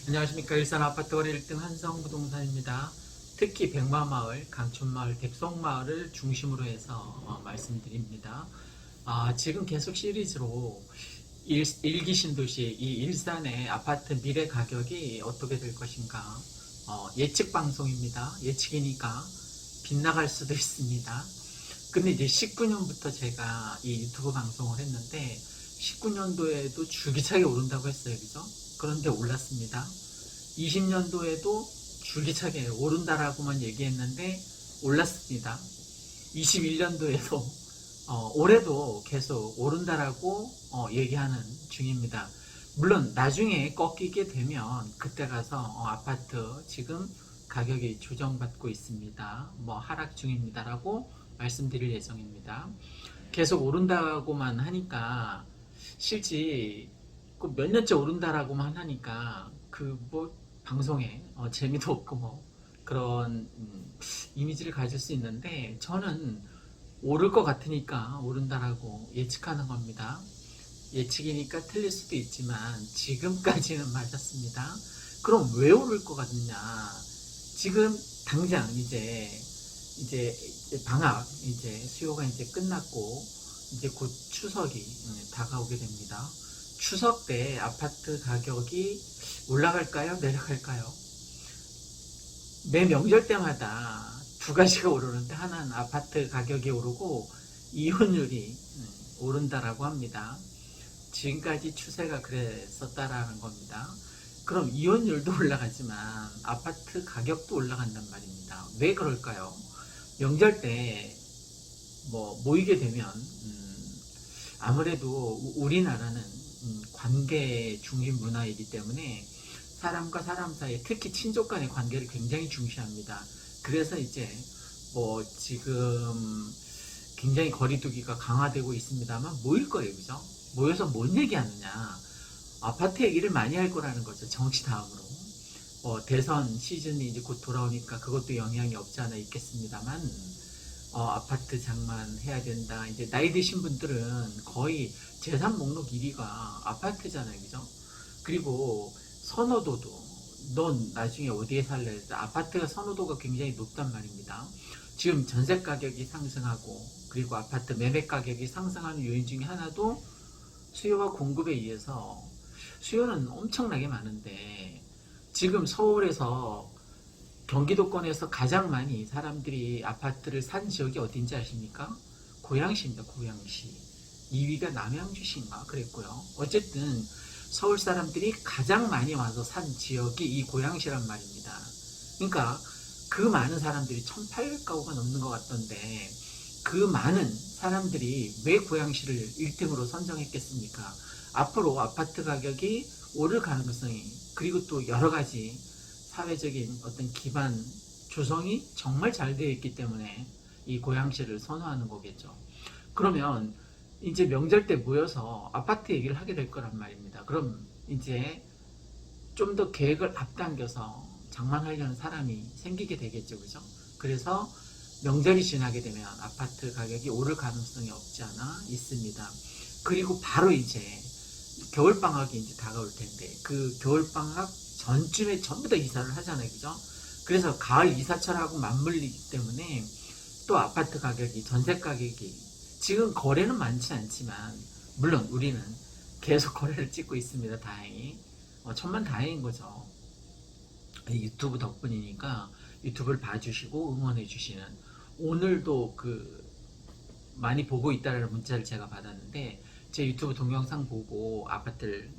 안녕하십니까. 일산 아파트 거래 1등 한성부동산입니다. 특히 백마마을, 강촌마을, 댁송마을을 중심으로 해서 말씀드립니다. 지금 계속 시리즈로 일기 신도시 이 일산의 아파트 미래 가격이 어떻게 될 것인가 예측 방송입니다. 예측이니까 빗나갈 수도 있습니다. 근데 이제 19년부터 제가 이 유튜브 방송을 했는데 19년도에도 줄기차게 오른다고 했어요. 그죠? 그런데 올랐습니다. 20년도에도 줄기차게 오른다라고만 얘기했는데 올랐습니다. 21년도에도 올해도 계속 오른다라고 얘기하는 중입니다. 물론 나중에 꺾이게 되면 그때 가서 아파트 지금 가격이 조정받고 있습니다. 뭐 하락 중입니다라고 말씀드릴 예정입니다. 계속 오른다고만 하니까 실제 몇 년째 오른다라고만 하니까 그 뭐 방송에 재미도 없고 뭐 그런 이미지를 가질 수 있는데 저는 오를 것 같으니까 오른다라고 예측하는 겁니다. 예측이니까 틀릴 수도 있지만 지금까지는 맞았습니다. 그럼 왜 오를 것 같느냐? 지금 당장 이제 방학 이제 수요가 이제 끝났고 이제 곧 추석이 다가오게 됩니다. 추석 때 아파트 가격이 올라갈까요? 내려갈까요? 매 명절 때마다 두 가지가 오르는데 하나는 아파트 가격이 오르고 이혼율이 오른다라고 합니다. 지금까지 추세가 그랬었다라는 겁니다. 그럼 이혼율도 올라가지만 아파트 가격도 올라간단 말입니다. 왜 그럴까요? 명절 때 뭐 모이게 되면 아무래도 우리나라는 관계 중심 문화이기 때문에 사람과 사람 사이 특히 친족 간의 관계를 굉장히 중시합니다. 그래서 이제 뭐 지금 굉장히 거리두기가 강화되고 있습니다만 모일 거예요. 그죠? 모여서 뭔 얘기하느냐? 아파트 얘기를 많이 할 거라는 거죠. 정치 다음으로. 대선 시즌이 이제 곧 돌아오니까 그것도 영향이 없지 않아 있겠습니다만 아파트 장만해야 된다. 이제 나이 드신 분들은 거의 재산 목록 1위가 아파트잖아요. 그죠? 그리고 선호도도 넌 나중에 어디에 살래? 아파트가 선호도가 굉장히 높단 말입니다. 지금 전세 가격이 상승하고 그리고 아파트 매매 가격이 상승하는 요인 중에 하나도 수요와 공급에 의해서 수요는 엄청나게 많은데 지금 서울에서 경기도권에서 가장 많이 사람들이 아파트를 산 지역이 어딘지 아십니까? 고양시입니다. 고양시. 2위가 남양주시인가 그랬고요. 어쨌든 서울 사람들이 가장 많이 와서 산 지역이 이 고양시란 말입니다. 그러니까 그 많은 사람들이 1800가구가 넘는 것 같던데 그 많은 사람들이 왜 고양시를 1등으로 선정했겠습니까? 앞으로 아파트 가격이 오를 가능성이 그리고 또 여러 가지 사회적인 어떤 기반 조성이 정말 잘 되어 있기 때문에 이 고양시를 선호하는 거겠죠. 그러면 이제 명절 때 모여서 아파트 얘기를 하게 될 거란 말입니다. 그럼 이제 좀 더 계획을 앞당겨서 장만하려는 사람이 생기게 되겠죠. 그죠? 그래서 명절이 지나게 되면 아파트 가격이 오를 가능성이 없지 않아 있습니다. 그리고 바로 이제 겨울방학이 이제 다가올 텐데 그 겨울방학 전쯤에 전부 다 이사를 하잖아요. 그죠? 그래서 가을 이사철하고 맞물리기 때문에 또 아파트 가격이, 전세 가격이 지금 거래는 많지 않지만 물론 우리는 계속 거래를 찍고 있습니다. 다행히. 천만 다행인 거죠. 유튜브 덕분이니까 유튜브를 봐주시고 응원해 주시는 오늘도 그 많이 보고 있다는 문자를 제가 받았는데 제 유튜브 동영상 보고 아파트를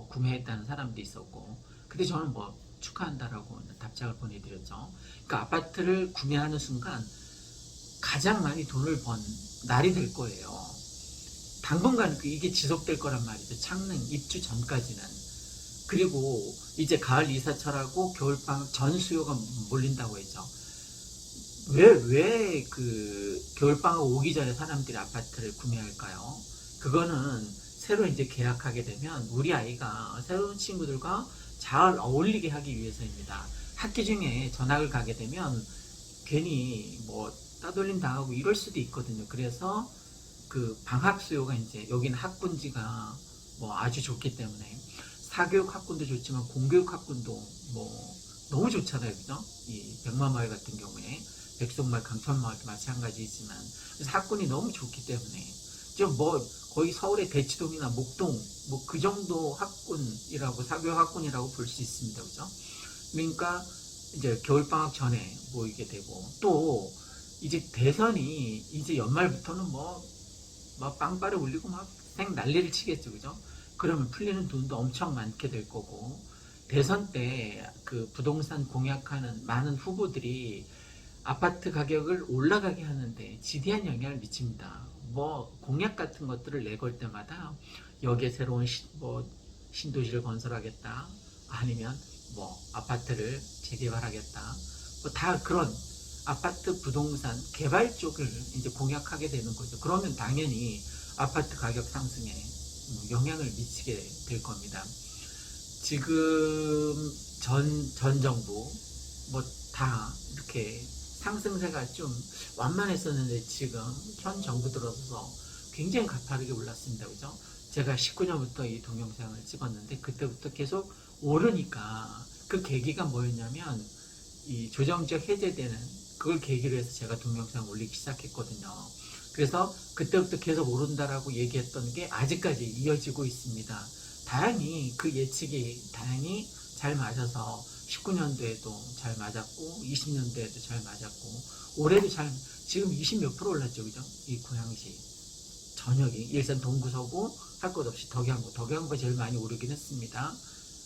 구매했다는 사람도 있었고 근데 저는 뭐 축하한다라고 답장을 보내드렸죠. 그러니까 아파트를 구매하는 순간 가장 많이 돈을 번 날이 될 거예요. 당분간 이게 지속될 거란 말이죠. 창능 입주 전까지는. 그리고 이제 가을 이사철하고 겨울방학 전 수요가 몰린다고 했죠. 왜 그 겨울방학 오기 전에 사람들이 아파트를 구매할까요? 그거는 새로 이제 계약하게 되면 우리 아이가 새로운 친구들과 잘 어울리게 하기 위해서입니다. 학기 중에 전학을 가게 되면 괜히 뭐 따돌림 당하고 이럴 수도 있거든요. 그래서 그 방학 수요가 이제 여기는 학군지가 뭐 아주 좋기 때문에 사교육 학군도 좋지만 공교육 학군도 뭐 너무 좋잖아요, 그죠? 이 백마마을 같은 경우에 백석마을, 강천마을도 마찬가지지만 그래서 학군이 너무 좋기 때문에 좀 뭐 거의 서울의 대치동이나 목동 뭐 그 정도 학군이라고 사교육 학군이라고 볼 수 있습니다, 그죠? 그러니까 이제 겨울방학 전에 모이게 되고 또 이제 대선이 이제 연말부터는 막 빵빠레 울리고 막 생 난리를 치겠죠, 그죠? 그러면 풀리는 돈도 엄청 많게 될 거고 대선 때 그 부동산 공약하는 많은 후보들이 아파트 가격을 올라가게 하는데 지대한 영향을 미칩니다. 뭐 공약 같은 것들을 내걸 때마다 여기에 새로운 뭐 신도시를 건설하겠다, 아니면 뭐 아파트를 재개발하겠다, 뭐 다 그런 아파트 부동산 개발 쪽을 이제 공약하게 되는 거죠. 그러면 당연히 아파트 가격 상승에 영향을 미치게 될 겁니다. 지금 전 정부 뭐 다 이렇게 상승세가 좀 완만했었는데 지금 현 정부 들어서 굉장히 가파르게 올랐습니다. 그죠? 제가 19년부터 이 동영상을 찍었는데 그때부터 계속 오르니까 그 계기가 뭐였냐면 이 조정지역 해제되는 그걸 계기로 해서 제가 동영상 올리기 시작했거든요. 그래서 그때부터 계속 오른다라고 얘기했던 게 아직까지 이어지고 있습니다. 다행히 그 예측이 다행히 잘 맞아서 19년도에도 잘 맞았고 20년도에도 잘 맞았고 올해도 지금 20 몇 프로 올랐죠, 그죠? 이 고양시 전역이 일산 동구 서구 할 것 없이 덕양구가 제일 많이 오르긴 했습니다.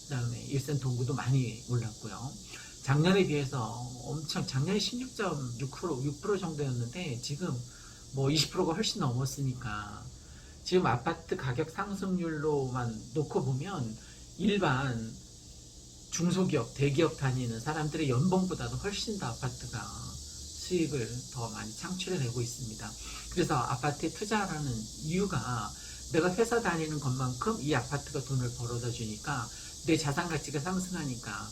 그 다음에 일산 동구도 많이 올랐고요. 작년에 비해서 엄청 작년에 16.6% 6% 정도였는데 지금 뭐 20%가 훨씬 넘었으니까 지금 아파트 가격 상승률로만 놓고 보면 일반 중소기업, 대기업 다니는 사람들의 연봉보다도 훨씬 더 아파트가 수익을 더 많이 창출해내고 있습니다. 그래서 아파트에 투자하라는 이유가 내가 회사 다니는 것만큼 이 아파트가 돈을 벌어다 주니까 내 자산 가치가 상승하니까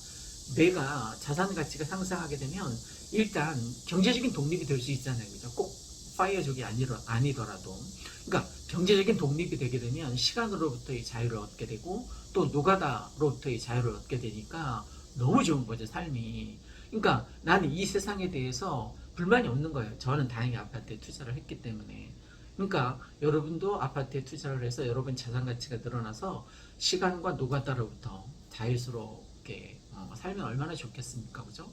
내가 자산 가치가 상승하게 되면 일단 경제적인 독립이 될 수 있잖아요. 그죠? 꼭 파이어족이 아니더라도. 그러니까 경제적인 독립이 되게 되면 시간으로부터의 자유를 얻게 되고 또 노가다로부터의 자유를 얻게 되니까 너무 좋은 거죠, 삶이. 그러니까 나는 이 세상에 대해서 불만이 없는 거예요. 저는 다행히 아파트에 투자를 했기 때문에. 그러니까 여러분도 아파트에 투자를 해서 여러분 자산 가치가 늘어나서 시간과 노가다로부터 자유스럽게 살면 얼마나 좋겠습니까, 그죠?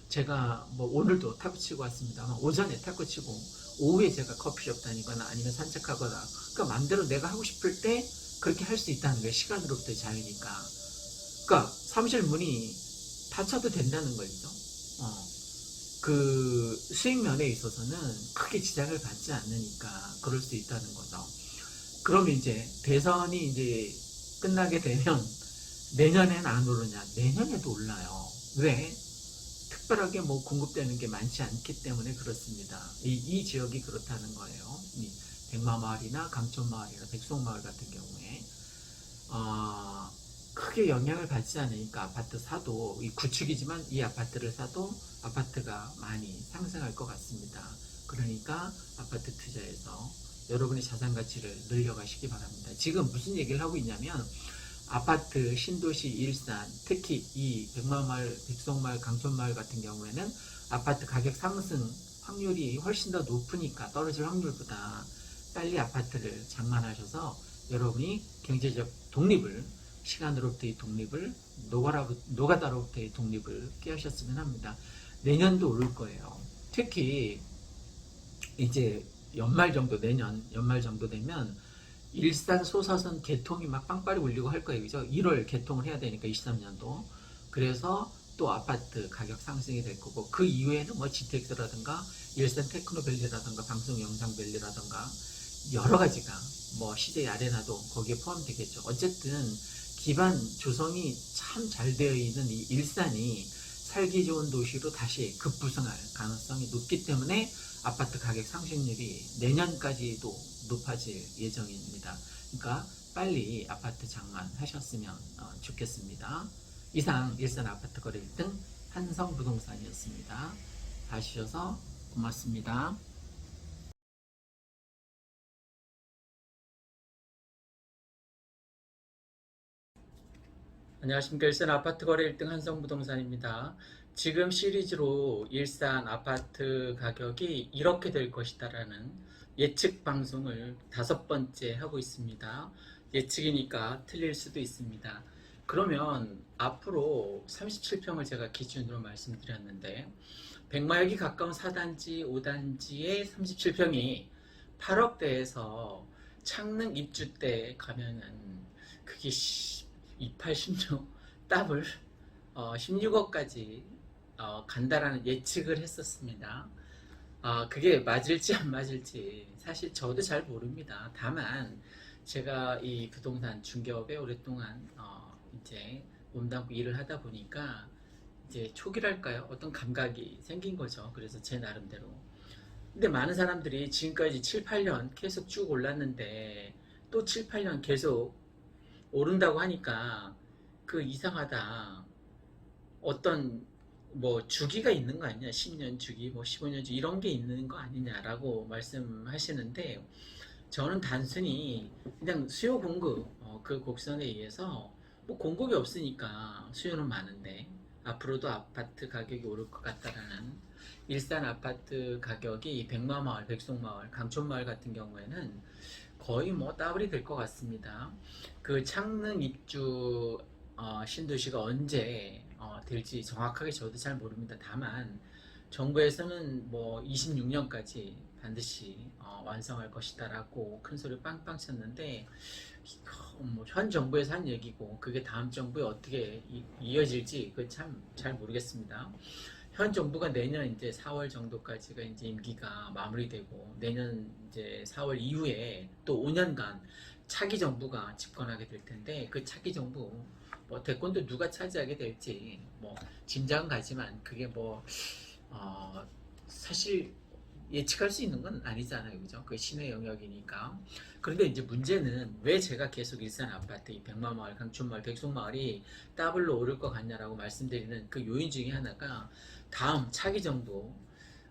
제가 뭐 오늘도 탁구 치고 왔습니다만 오전에 탁구 치고 오후에 제가 커피숍 다니거나 아니면 산책하거나 그러니까 마음대로 내가 하고 싶을 때 그렇게 할 수 있다는 거예요. 시간으로부터의 자유니까. 그러니까 사무실 문이 닫혀도 된다는 거죠. 그 수익 면에 있어서는 크게 지장을 받지 않으니까 그럴 수 있다는 거죠. 그러면 이제 대선이 이제 끝나게 되면 내년엔 안 오르냐? 내년에도 올라요. 왜? 특별하게 뭐 공급되는 게 많지 않기 때문에 그렇습니다. 이 지역이 그렇다는 거예요. 이 백마마을이나 강촌마을이나 백송마을 같은 경우에 크게 영향을 받지 않으니까 아파트 사도 이 구축이지만 이 아파트를 사도 아파트가 많이 상승할 것 같습니다. 그러니까 아파트 투자에서 여러분의 자산 가치를 늘려가시기 바랍니다. 지금 무슨 얘기를 하고 있냐면 아파트, 신도시, 일산, 특히 이 백마마을, 백석마을, 강촌마을 같은 경우에는 아파트 가격 상승 확률이 훨씬 더 높으니까 떨어질 확률보다 빨리 아파트를 장만하셔서 여러분이 경제적 독립을, 시간으로부터의 독립을, 노가다로부터의 독립을 꾀하셨으면 합니다. 내년도 오를 거예요. 특히 이제 내년 연말 정도 되면 일산 소사선 개통이 막 빵빠리 울리고 할 거예요. 그죠? 1월 개통을 해야 되니까 23년도. 그래서 또 아파트 가격 상승이 될 거고 그 이후에는 뭐 GTX라든가 일산 테크노밸리라든가 방송 영상밸리라든가 여러 가지가 뭐 CJ 아레나도 거기에 포함되겠죠. 어쨌든 기반 조성이 참 잘 되어 있는 이 일산이 살기 좋은 도시로 다시 급부상할 가능성이 높기 때문에 아파트 가격 상승률이 내년까지도 높아질 예정입니다. 그러니까 빨리 아파트 장만하셨으면 좋겠습니다. 이상 일산 아파트 거래 1등 한성부동산이었습니다. 봐주셔서 고맙습니다. 안녕하십니까. 일산 아파트 거래 1등 한성부동산입니다. 지금 시리즈로 일산 아파트 가격이 이렇게 될 것이다라는 예측 방송을 5번째 하고 있습니다. 예측이니까 틀릴 수도 있습니다. 그러면 앞으로 37평을 제가 기준으로 말씀드렸는데 100마력이 가까운 4단지, 5단지의 37평이 8억대에서 창릉 입주 때 가면은 그게 28, 16 더블 16억까지 간다라는 예측을 했었습니다. 그게 맞을지 안 맞을지 사실 저도 잘 모릅니다. 다만 제가 이 부동산 중개업에 오랫동안 이제 몸담고 일을 하다 보니까 이제 촉이랄까요? 어떤 감각이 생긴 거죠. 그래서 제 나름대로. 근데 많은 사람들이 지금까지 7, 8년 계속 쭉 올랐는데 또 7, 8년 계속 오른다고 하니까 그 이상하다. 어떤 뭐 주기가 있는 거 아니냐? 10년 주기, 뭐 15년 주기 이런 게 있는 거 아니냐라고 말씀하시는데 저는 단순히 그냥 수요 공급 그 곡선에 의해서 뭐 공급이 없으니까 수요는 많은데 앞으로도 아파트 가격이 오를 것 같다라는 일산 아파트 가격이 백마마을, 백송마을, 강촌마을 같은 경우에는 거의 뭐 더블이 될 것 같습니다. 그 창릉 입주 신도시가 언제 될지 정확하게 저도 잘 모릅니다. 다만 정부에서는 뭐 26년까지 반드시 완성할 것이다라고 큰 소리 빵빵 쳤는데 뭐현 정부에서 한 얘기고 그게 다음 정부에 어떻게 이어질지 그 참 잘 모르겠습니다. 현 정부가 내년 이제 4월 정도까지가 이제 임기가 마무리되고 내년 이제 4월 이후에 또 5년간 차기 정부가 집권하게 될 텐데 그 차기 정부 뭐 대권도 누가 차지하게 될지 뭐 짐작은 가지만 그게 뭐 사실 예측할 수 있는 건 아니잖아요, 그죠? 그 신의 영역이니까. 그런데 이제 문제는 왜 제가 계속 일산 아파트, 이 백마마을, 강촌마을, 백송마을이 더블로 오를 것 같냐라고 말씀드리는 그 요인 중에 하나가 다음 차기 정부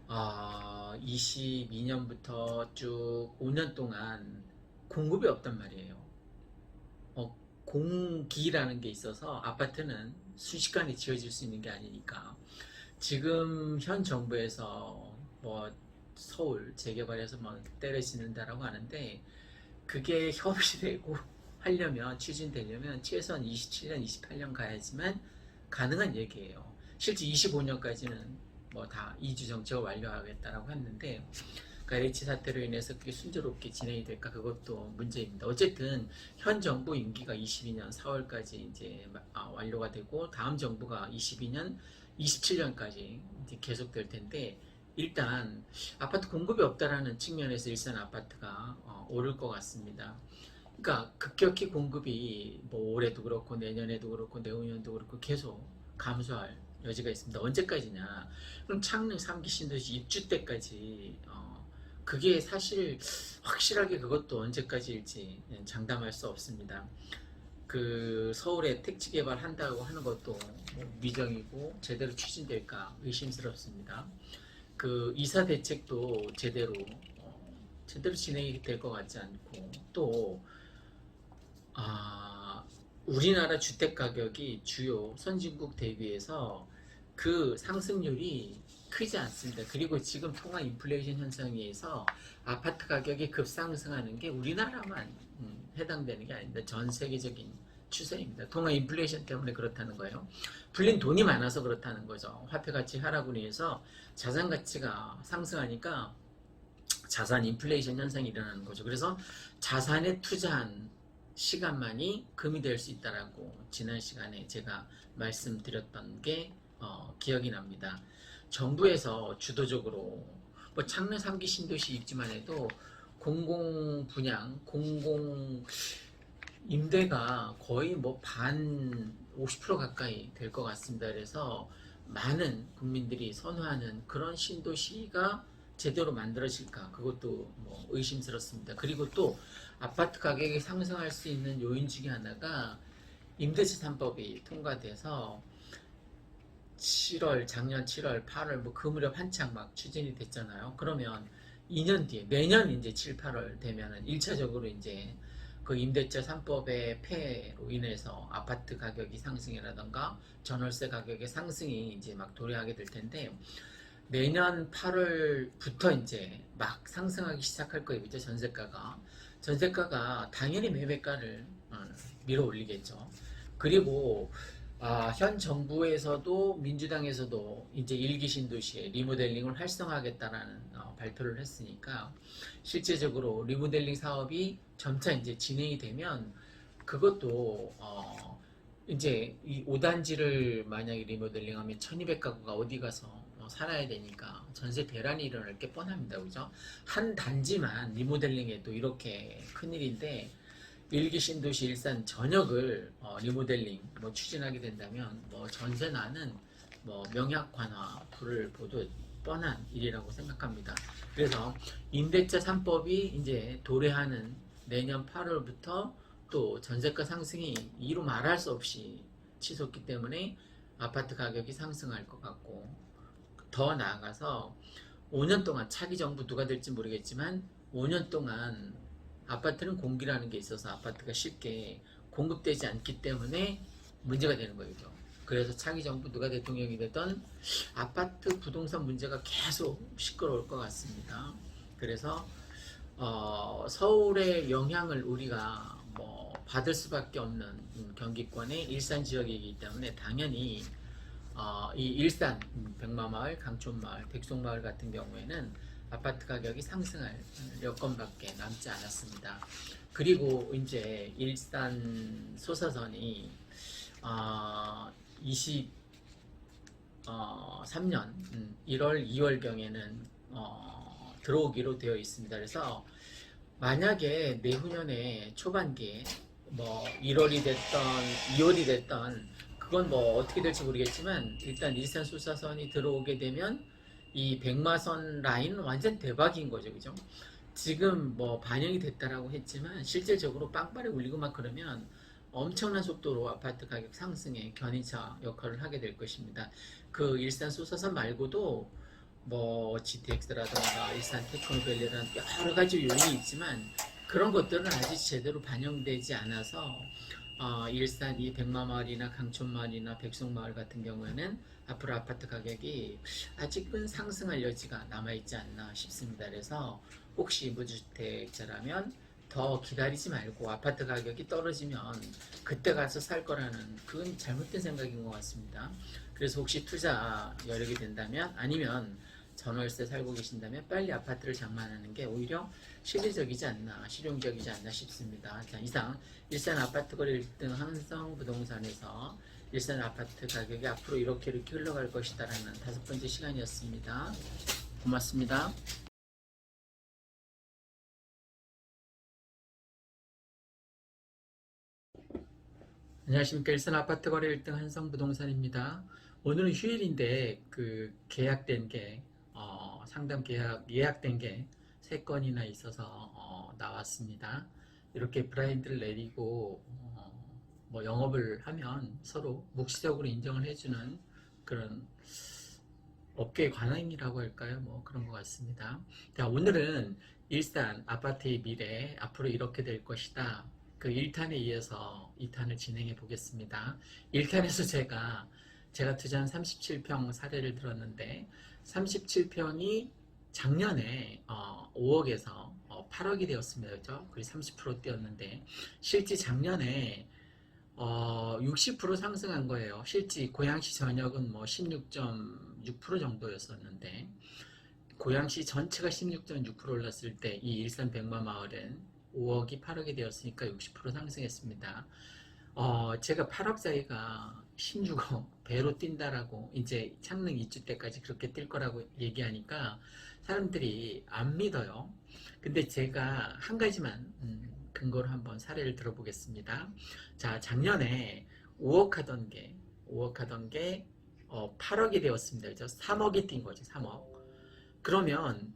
22년부터 쭉 5년 동안 공급이 없단 말이에요. 공기라는 게 있어서 아파트는 순식간에 지어질 수 있는 게 아니니까 지금 현 정부에서 뭐 서울 재개발해서 뭐 때려짓는다라고 하는데 그게 협의되고 하려면 추진되려면 최소한 27년, 28년 가야지만 가능한 얘기예요. 실제 25년까지는 뭐 다 이주 정책을 완료하겠다라고 했는데 그러니까 LH 사태로 인해서 그게 순조롭게 진행이 될까 그것도 문제입니다. 어쨌든 현 정부 임기가 22년 4월까지 이제 완료가 되고 다음 정부가 22년, 27년까지 이제 계속될 텐데 일단 아파트 공급이 없다라는 측면에서 일산 아파트가 오를 것 같습니다. 그러니까 급격히 공급이 뭐 올해도 그렇고 내년에도 그렇고 내후년도 그렇고 계속 감소할 여지가 있습니다. 언제까지냐? 그럼 창릉 3기 신도시 입주 때까지 그게 사실 확실하게 그것도 언제까지일지 장담할 수 없습니다. 그 서울에 택지 개발한다고 하는 것도 뭐 미정이고 제대로 추진될까 의심스럽습니다. 그 이사 대책도 제대로 진행이 될 것 같지 않고 또 우리나라 주택 가격이 주요 선진국 대비해서 그 상승률이 크지 않습니다. 그리고 지금 통화 인플레이션 현상에 의해서 아파트 가격이 급상승하는 게 우리나라만 해당되는 게 아닙니다. 전 세계적인 추세입니다. 통화 인플레이션 때문에 그렇다는 거예요. 불린 돈이 많아서 그렇다는 거죠. 화폐 가치 하락으로 인해서 자산 가치가 상승하니까 자산 인플레이션 현상이 일어나는 거죠. 그래서 자산에 투자한 시간만이 금이 될 수 있다라고 지난 시간에 제가 말씀드렸던 게 기억이 납니다. 정부에서 주도적으로 뭐 창릉 3기 신도시 입지만 해도 공공 분양, 공공 임대가 거의 뭐 반 50% 가까이 될 것 같습니다. 그래서 많은 국민들이 선호하는 그런 신도시가 제대로 만들어질까 그것도 뭐 의심스럽습니다. 그리고 또 아파트 가격이 상승할 수 있는 요인 중에 하나가 임대차 3법이 통과돼서 7월 작년 7월 8월 뭐 그 무렵 한창 막 추진이 됐잖아요. 그러면 2년 뒤에 매년 이제 7, 8월 되면은 1차적으로 이제 그 임대차 3법의 폐해로 인해서 아파트 가격이 상승이라던가 전월세 가격의 상승이 이제 막 도래하게 될 텐데, 내년 8월부터 이제 막 상승하기 시작할 거예요. 이제 전세가가 당연히 매매가를 밀어 올리겠죠. 그리고 현 정부에서도 민주당에서도 이제 일기 신도시에 리모델링을 활성화하겠다라는 발표를 했으니까, 실제적으로 리모델링 사업이 점차 이제 진행이 되면 그것도 이제 이 5단지를 만약에 리모델링하면 1200가구가 어디 가서 살아야 되니까 전세 대란이 일어날 게 뻔합니다. 그죠? 한 단지만 리모델링해도 이렇게 큰일인데, 일기 신도시 일산 전역을 리모델링 추진하게 된다면 전세 나는 명약 관화 불을 보듯 뻔한 일이라고 생각합니다. 그래서 임대차 3법이 이제 도래하는 내년 8월부터 또 전세가 상승이 이루 말할 수 없이 치솟기 때문에 아파트 가격이 상승할 것 같고, 더 나아가서 5년 동안, 차기 정부 누가 될지 모르겠지만 5년 동안 아파트는 공기라는 게 있어서 아파트가 쉽게 공급되지 않기 때문에 문제가 되는 거죠. 그래서 차기 정부 누가 대통령이 되던 아파트 부동산 문제가 계속 시끄러울 것 같습니다. 그래서 서울의 영향을 우리가 받을 수밖에 없는 경기권의 일산 지역이기 때문에 당연히 이 일산, 백마마을, 강촌마을, 백송마을 같은 경우에는 아파트 가격이 상승할 여건밖에 남지 않았습니다. 그리고 이제 일산 소사선이 23년 1월, 2월경에는 들어오기로 되어 있습니다. 그래서 만약에 내후년에 초반기에 1월이 됐던 2월이 됐던, 그건 어떻게 될지 모르겠지만 일단 일산 소사선이 들어오게 되면 이 백마선 라인 완전 대박인 거죠. 그죠? 지금 반영이 됐다라고 했지만 실질적으로 빵빠레 울리고 막 그러면 엄청난 속도로 아파트 가격 상승에 견인차 역할을 하게 될 것입니다. 그 일산 소사선 말고도 GTX라든가 일산 테크노밸리라는 여러 가지 요인이 있지만 그런 것들은 아직 제대로 반영되지 않아서 일산 이 백마마을이나 강촌마을이나 백송마을 같은 경우에는 앞으로 아파트 가격이 아직은 상승할 여지가 남아있지 않나 싶습니다. 그래서 혹시 무주택자라면 더 기다리지 말고 아파트 가격이 떨어지면 그때 가서 살 거라는, 그건 잘못된 생각인 것 같습니다. 그래서 혹시 투자 여력이 된다면, 아니면 전월세 살고 계신다면 빨리 아파트를 장만하는 게 오히려 실용적이지 않나 싶습니다. 자, 이상 일산 아파트 거래 1등 한성부동산에서 일산 아파트 가격이 앞으로 이렇게 흘러갈 것이다라는 5번째 시간이었습니다. 고맙습니다. 안녕하십니까. 일산 아파트 거래 1등 한성부동산입니다. 오늘은 휴일인데 그 계약된 게 상담 계약 예약된 게 3건이나 있어서 나왔습니다. 이렇게 브라인드를 내리고 영업을 하면 서로 묵시적으로 인정을 해주는 그런 업계의 관행이라고 할까요? 그런 것 같습니다. 자, 오늘은 일산 아파트의 미래, 앞으로 이렇게 될 것이다. 그 1탄에 이어서 2탄을 진행해 보겠습니다. 1탄에서 제가 투자한 37평 사례를 들었는데, 37평이 작년에 5억에서 8억이 되었습니다. 그죠? 거의 30% 뛰었는데, 실제 작년에 60% 상승한 거예요. 실제 고양시 전역은 16.6% 정도였었는데, 고양시 전체가 16.6% 올랐을 때 이 일산 백마마을은 5억이 8억이 되었으니까 60% 상승했습니다. 제가 8억짜리가 16억 배로 뛴다라고, 이제 창릉 입주 때까지 그렇게 뛸 거라고 얘기하니까 사람들이 안 믿어요. 근데 제가 한 가지만 근거로 한번 사례를 들어보겠습니다. 자, 작년에 5억 하던 게 8억이 되었습니다. 그죠? 3억이 뛴 거죠. 3억. 그러면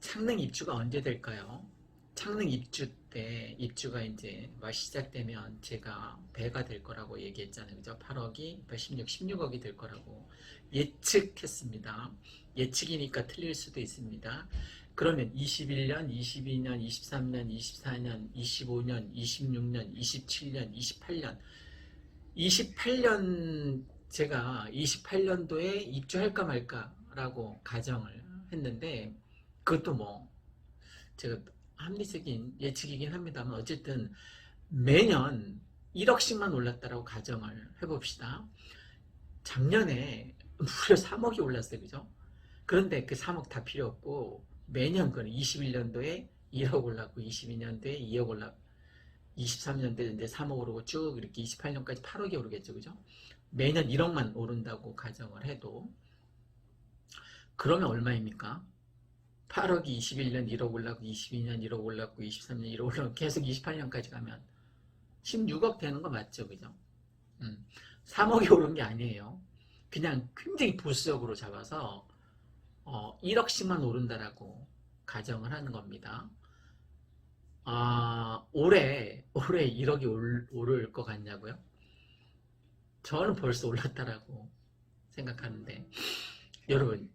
창릉 입주가 언제 될까요? 창릉 입주 때, 입주가 이제 시작되면 제가 배가 될 거라고 얘기했잖아요. 그죠? 8억이 16억이 될 거라고 예측했습니다. 예측이니까 틀릴 수도 있습니다. 그러면 21년, 22년, 23년, 24년, 25년, 26년, 27년, 28년 28년 제가 28년도에 입주할까 말까라고 가정을 했는데 그것도 뭐 제가 합리적인 예측이긴 합니다만 어쨌든 매년 1억씩만 올랐다라고 가정을 해봅시다. 작년에 무려 3억이 올랐어요. 그죠? 그런데 그 3억 다 필요 없고 매년 그는 21년도에 1억 올랐고 22년도에 2억 올랐고 23년도에 이제 3억 오르고 쭉 이렇게 28년까지 8억이 오르겠죠. 그죠? 매년 1억만 오른다고 가정을 해도 그러면 얼마입니까? 8억이 21년 1억 올랐고 22년 1억 올랐고 23년 1억 올랐고 계속 28년까지 가면 16억 되는 거 맞죠? 그죠? 3억이 오른 게 아니에요. 그냥 굉장히 보수적으로 잡아서 1억씩만 오른다라고 가정을 하는 겁니다. 올해 1억이 오를 것 같냐고요? 저는 벌써 올랐다라고 생각하는데 여러분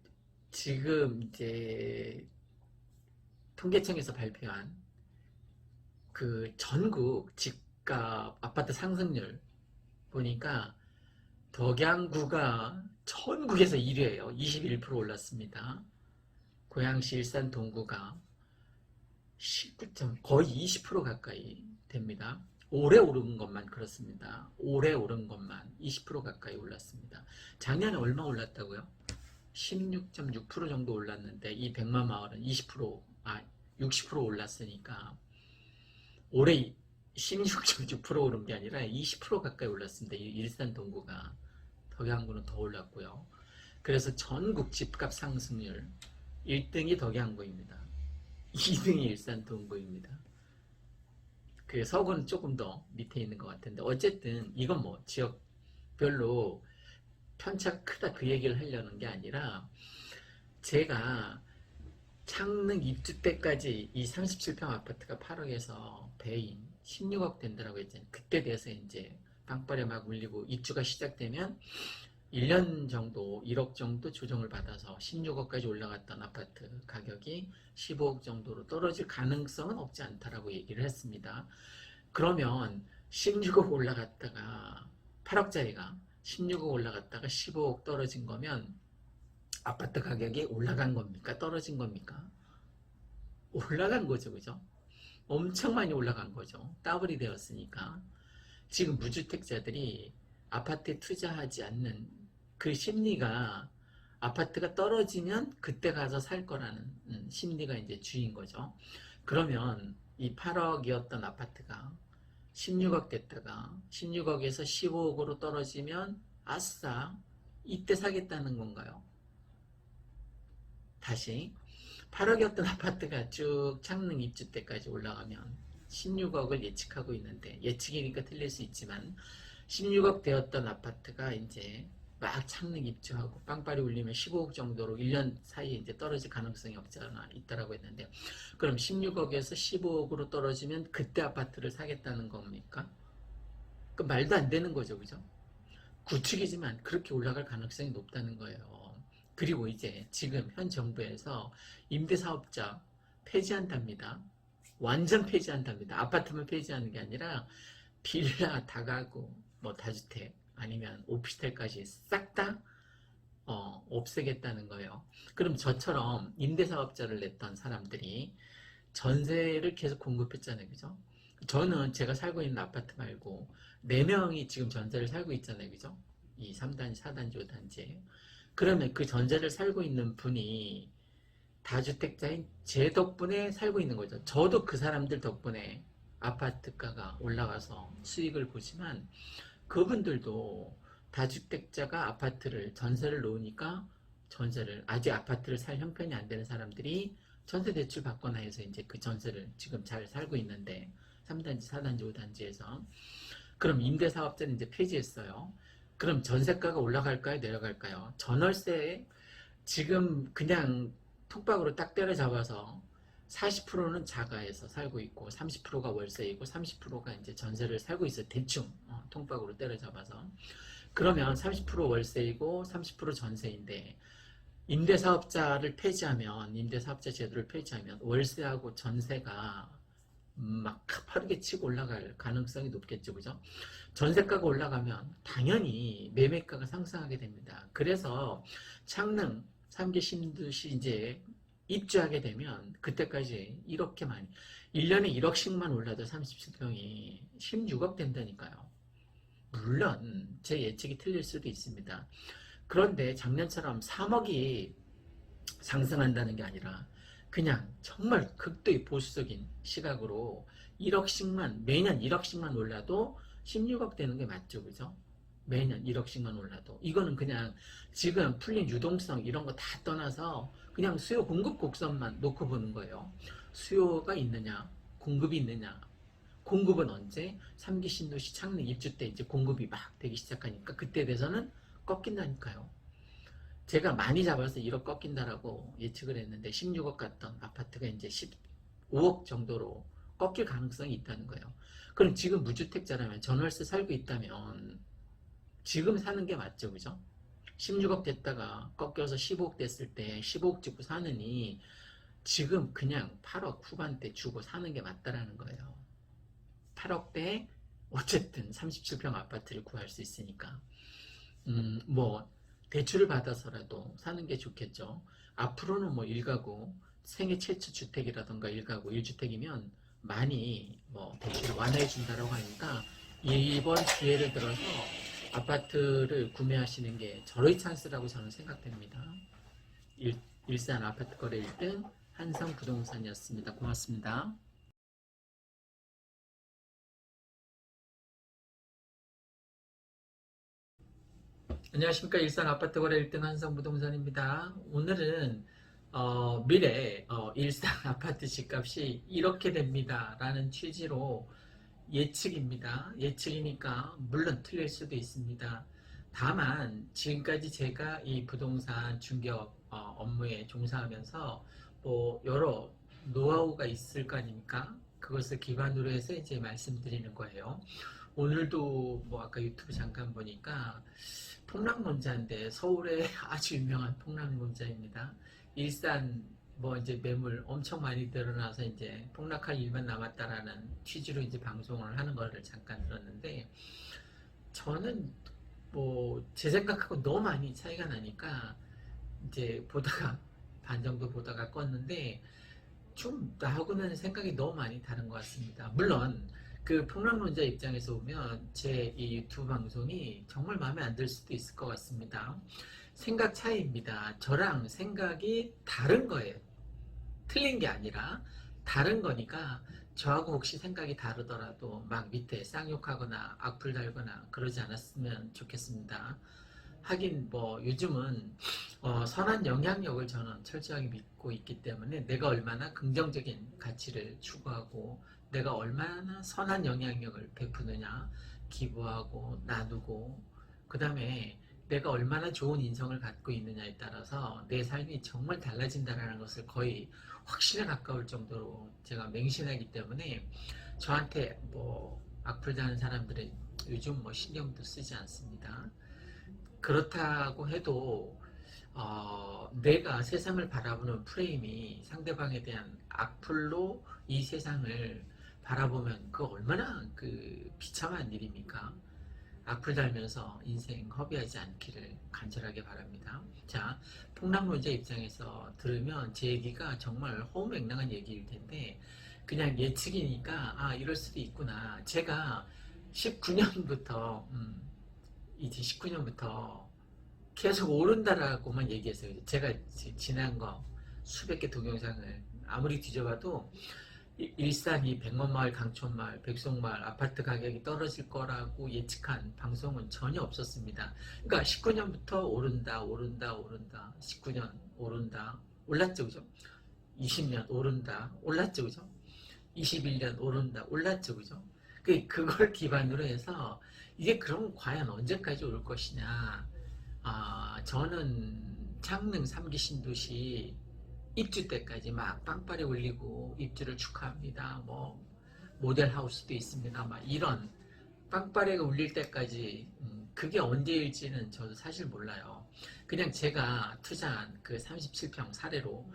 지금 이제 통계청에서 발표한 그 전국 집값 아파트 상승률 보니까 덕양구가 전국에서 1위예요. 21% 올랐습니다. 고양시, 일산, 동구가 19점 거의 20% 가까이 됩니다. 올해 오른 것만 그렇습니다. 올해 오른 것만 20% 가까이 올랐습니다. 작년에 얼마 올랐다고요? 16.6% 정도 올랐는데 이 백만 마을은 60% 올랐으니까 올해 16.6% 오른 게 아니라 20% 가까이 올랐습니다. 일산 동구가 덕양구는 더 올랐고요. 그래서 전국 집값 상승률 1등이 덕양구입니다. 2등이 일산 동구입니다. 그 서구는 조금 더 밑에 있는 것 같은데 어쨌든 이건 뭐 지역별로 편차가 크다 그 얘기를 하려는 게 아니라 제가 창릉 입주 때까지 이 37평 아파트가 8억에서 배인 16억 된다라고 했잖아요. 그때 돼서 이제 빵빠레 막 울리고 입주가 시작되면 1년 정도 1억 정도 조정을 받아서 16억까지 올라갔던 아파트 가격이 15억 정도로 떨어질 가능성은 없지 않다라고 얘기를 했습니다. 그러면 16억 올라갔다가 8억짜리가 16억 올라갔다가 15억 떨어진 거면 아파트 가격이 올라간 겁니까? 떨어진 겁니까? 올라간 거죠. 그죠? 엄청 많이 올라간 거죠. 더블이 되었으니까. 지금 무주택자들이 아파트에 투자하지 않는 그 심리가 아파트가 떨어지면 그때 가서 살 거라는 심리가 이제 주인 거죠. 그러면 이 8억이었던 아파트가 16억 됐다가 16억에서 15억으로 떨어지면 아싸 이때 사겠다는 건가요? 다시 8억이었던 아파트가 쭉 창릉 입주 때까지 올라가면 16억을 예측하고 있는데 예측이니까 틀릴 수 있지만 16억 되었던 아파트가 이제 막 창릉 입주하고 빵빠리 울리면 15억 정도로 1년 사이에 이제 떨어질 가능성이 없잖아 있다라고 했는데 그럼 16억에서 15억으로 떨어지면 그때 아파트를 사겠다는 겁니까? 그 말도 안 되는 거죠. 그죠? 구축이지만 그렇게 올라갈 가능성이 높다는 거예요. 그리고 이제 지금 현 정부에서 임대사업자 폐지한답니다. 완전 폐지한답니다. 아파트만 폐지하는 게 아니라 빌라, 다가구, 뭐 다주택 아니면 오피스텔까지 싹 다 없애겠다는 거예요. 그럼 저처럼 임대사업자를 냈던 사람들이 전세를 계속 공급했잖아요. 그죠? 저는 제가 살고 있는 아파트 말고 4명이 지금 전세를 살고 있잖아요. 그죠? 이 3단지, 4단지, 5단지에. 그러면 그 전세를 살고 있는 분이 다주택자인 제 덕분에 살고 있는 거죠. 저도 그 사람들 덕분에 아파트가가 올라가서 수익을 보지만 그분들도 다주택자가 아파트를 전세를 놓으니까 전세를 아직 아파트를 살 형편이 안 되는 사람들이 전세 대출 받거나 해서 이제 그 전세를 지금 잘 살고 있는데 3단지, 4단지, 5단지에서 그럼 임대사업자는 이제 폐지했어요. 그럼 전세가가 올라갈까요? 내려갈까요? 전월세 지금 그냥 톡박으로 딱 때려잡아서 40%는 자가에서 살고 있고 30%가 월세이고 30%가 이제 전세를 살고 있어요. 대충 통박으로 때려잡아서 그러면 30% 월세이고 30% 전세인데 임대사업자를 폐지하면, 임대사업자 제도를 폐지하면 월세하고 전세가 막 가파르게 치고 올라갈 가능성이 높겠죠. 그죠? 전세가가 올라가면 당연히 매매가가 상승하게 됩니다. 그래서 창릉 3기 신도시 이제 입주하게 되면 그때까지 이렇게 많이 1년에 1억씩만 올라도 37평이 16억 된다니까요. 물론 제 예측이 틀릴 수도 있습니다. 그런데 작년처럼 3억이 상승한다는 게 아니라 그냥 정말 극도의 보수적인 시각으로 1억씩만 매년 1억씩만 올라도 16억 되는 게 맞죠. 그죠? 매년 1억씩만 올라도 이거는 그냥 지금 풀린 유동성 이런 거 다 떠나서 그냥 수요 공급 곡선만 놓고 보는 거예요. 수요가 있느냐 공급이 있느냐. 공급은 언제? 3기 신도시 창릉 입주 때 이제 공급이 막 되기 시작하니까 그때 돼서는 꺾인다니까요. 제가 많이 잡아서 1억 꺾인다라고 예측을 했는데 16억 갔던 아파트가 이제 15억 정도로 꺾일 가능성이 있다는 거예요. 그럼 지금 무주택자라면 전월세 살고 있다면 지금 사는 게 맞죠, 그죠? 16억 됐다가 꺾여서 15억 됐을 때 15억 주고 사느니 지금 그냥 8억 후반대 주고 사는 게 맞다라는 거예요. 8억대에 어쨌든 37평 아파트를 구할 수 있으니까 뭐 대출을 받아서라도 사는 게 좋겠죠. 앞으로는 뭐 1가구 생애 최초 주택이라던가 1가구 1주택이면 많이 뭐 대출을 완화해 준다라고 하니까 이번 기회를 들어서 아파트를 구매하시는 게 절호의 찬스라고 저는 생각됩니다. 일산 아파트 거래 1등 한성부동산이었습니다. 고맙습니다. 안녕하십니까. 일산 아파트 거래 1등 한성부동산입니다. 오늘은 미래 일산 아파트 집값이 이렇게 됩니다 라는 취지로 예측입니다. 예측이니까 물론 틀릴 수도 있습니다. 다만 지금까지 제가 이 부동산 중개업 업무에 종사하면서 뭐 여러 노하우가 있을 거 아닙니까? 그것을 기반으로 해서 이제 말씀드리는 거예요. 오늘도 뭐 아까 유튜브 잠깐 보니까 폭락론자인데 서울의 아주 유명한 폭락론자입니다. 일산 뭐 이제 매물 엄청 많이 늘어나서 이제 폭락할 일만 남았다라는 취지로 이제 방송을 하는 거를 잠깐 들었는데 저는 뭐 제 생각하고 너무 많이 차이가 나니까 이제 보다가 반 정도 보다가 껐는데 좀 나하고는 생각이 너무 많이 다른 것 같습니다. 물론 그 폭락론자 입장에서 보면 제 이 유튜브 방송이 정말 마음에 안 들 수도 있을 것 같습니다. 생각 차이입니다. 저랑 생각이 다른 거예요. 틀린 게 아니라 다른 거니까 저하고 혹시 생각이 다르더라도 막 밑에 쌍욕하거나 악플 달거나 그러지 않았으면 좋겠습니다. 하긴 뭐 요즘은 선한 영향력을 저는 철저하게 믿고 있기 때문에 내가 얼마나 긍정적인 가치를 추구하고 내가 얼마나 선한 영향력을 베푸느냐 기부하고 나누고 그 다음에 내가 얼마나 좋은 인성을 갖고 있느냐에 따라서 내 삶이 정말 달라진다는 것을 거의 확신에 가까울 정도로 제가 맹신하기 때문에 저한테 뭐 악플 다는 사람들은 요즘 뭐 신경도 쓰지 않습니다. 그렇다고 해도 내가 세상을 바라보는 프레임이 상대방에 대한 악플로 이 세상을 바라보면 그 얼마나 그 비참한 일입니까? 악플 달면서 인생 허비하지 않기를 간절하게 바랍니다. 자, 폭락론자 입장에서 들으면 제 얘기가 정말 허무맹랑한 얘기일 텐데 그냥 예측이니까 아 이럴 수도 있구나. 제가 19년부터 이제 19년부터 계속 오른다라고만 얘기했어요. 제가 지난 거 수백 개 동영상을 아무리 뒤져봐도 일산이 백만마을, 강촌마을, 백송마을 아파트 가격이 떨어질 거라고 예측한 방송은 전혀 없었습니다. 그러니까 19년부터 오른다, 오른다, 오른다. 19년 오른다, 올랐죠, 그죠? 20년 오른다, 올랐죠, 그죠? 21년 오른다, 올랐죠, 그죠? 그걸 기반으로 해서 이게 그럼 과연 언제까지 올 것이냐? 저는 창릉 3기 신도시 입주 때까지 막 빵빠레 올리고 입주를 축하합니다. 뭐 모델하우스도 있습니다. 막 이런 빵빠레가 울릴 때까지 그게 언제일지는 저도 사실 몰라요. 그냥 제가 투자한 그 37평 사례로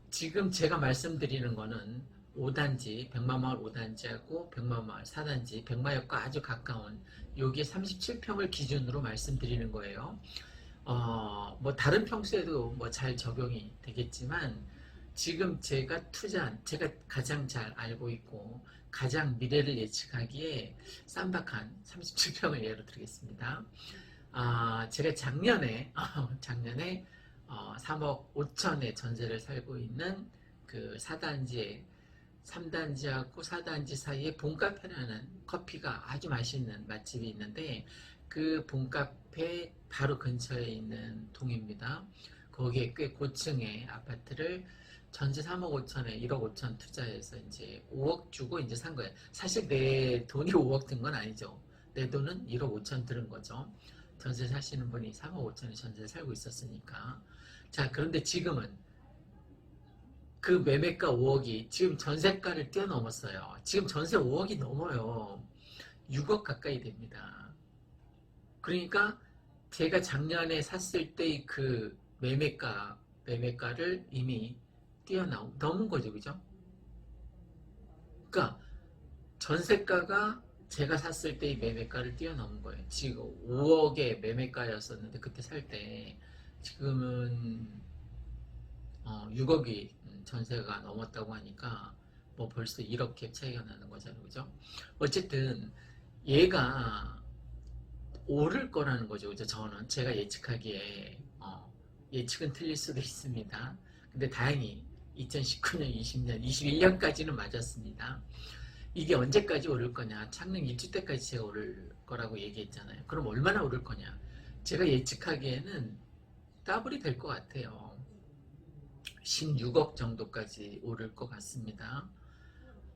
지금 제가 말씀드리는 거는 5단지, 백마마을 5단지하고 백마마을 4단지, 백마역과 아주 가까운 여기 37평을 기준으로 말씀드리는 거예요. 뭐 다른 평수에도 뭐 잘 적용이 되겠지만 지금 제가 투자한, 제가 가장 잘 알고 있고 가장 미래를 예측하기에 쌈박한 37평을 예로 들겠습니다. 제가 작년에 3억 5천의 전세를 살고 있는 그 4단지에 3단지하고 4단지 사이에 본카페라는 커피가 아주 맛있는 맛집이 있는데 그 본카페 바로 근처에 있는 동입니다. 거기에 꽤 고층의 아파트를 전세 3억 5천에 1억 5천 투자해서 이제 5억 주고 이제 산 거예요. 사실 내 돈이 5억 든 건 아니죠. 내 돈은 1억 5천 들은 거죠. 전세 사시는 분이 3억 5천에 전세 살고 있었으니까. 자, 그런데 지금은 그 매매가 5억이 지금 전세가를 뛰어넘었어요. 지금 전세 5억이 넘어요. 6억 가까이 됩니다. 그러니까 제가 작년에 샀을 때 그 매매가를 이미 넘은 거죠. 그죠? 그러니까 전세가가 제가 샀을 때의 매매가를 뛰어넘은 거예요. 지금 5억의 매매가였었는데 그때 살 때 지금은 6억이 전세가 넘었다고 하니까 뭐 벌써 1억 갭 차이가 나는 거잖아요. 그죠? 어쨌든 얘가 오를 거라는 거죠. 그죠? 저는 제가 예측하기에 예측은 틀릴 수도 있습니다. 근데 다행히 2019년, 20년, 21년까지는 맞았습니다. 이게 언제까지 오를 거냐? 창릉 입주 때까지 제가 오를 거라고 얘기했잖아요. 그럼 얼마나 오를 거냐? 제가 예측하기에는 더블이 될 것 같아요. 16억 정도까지 오를 것 같습니다.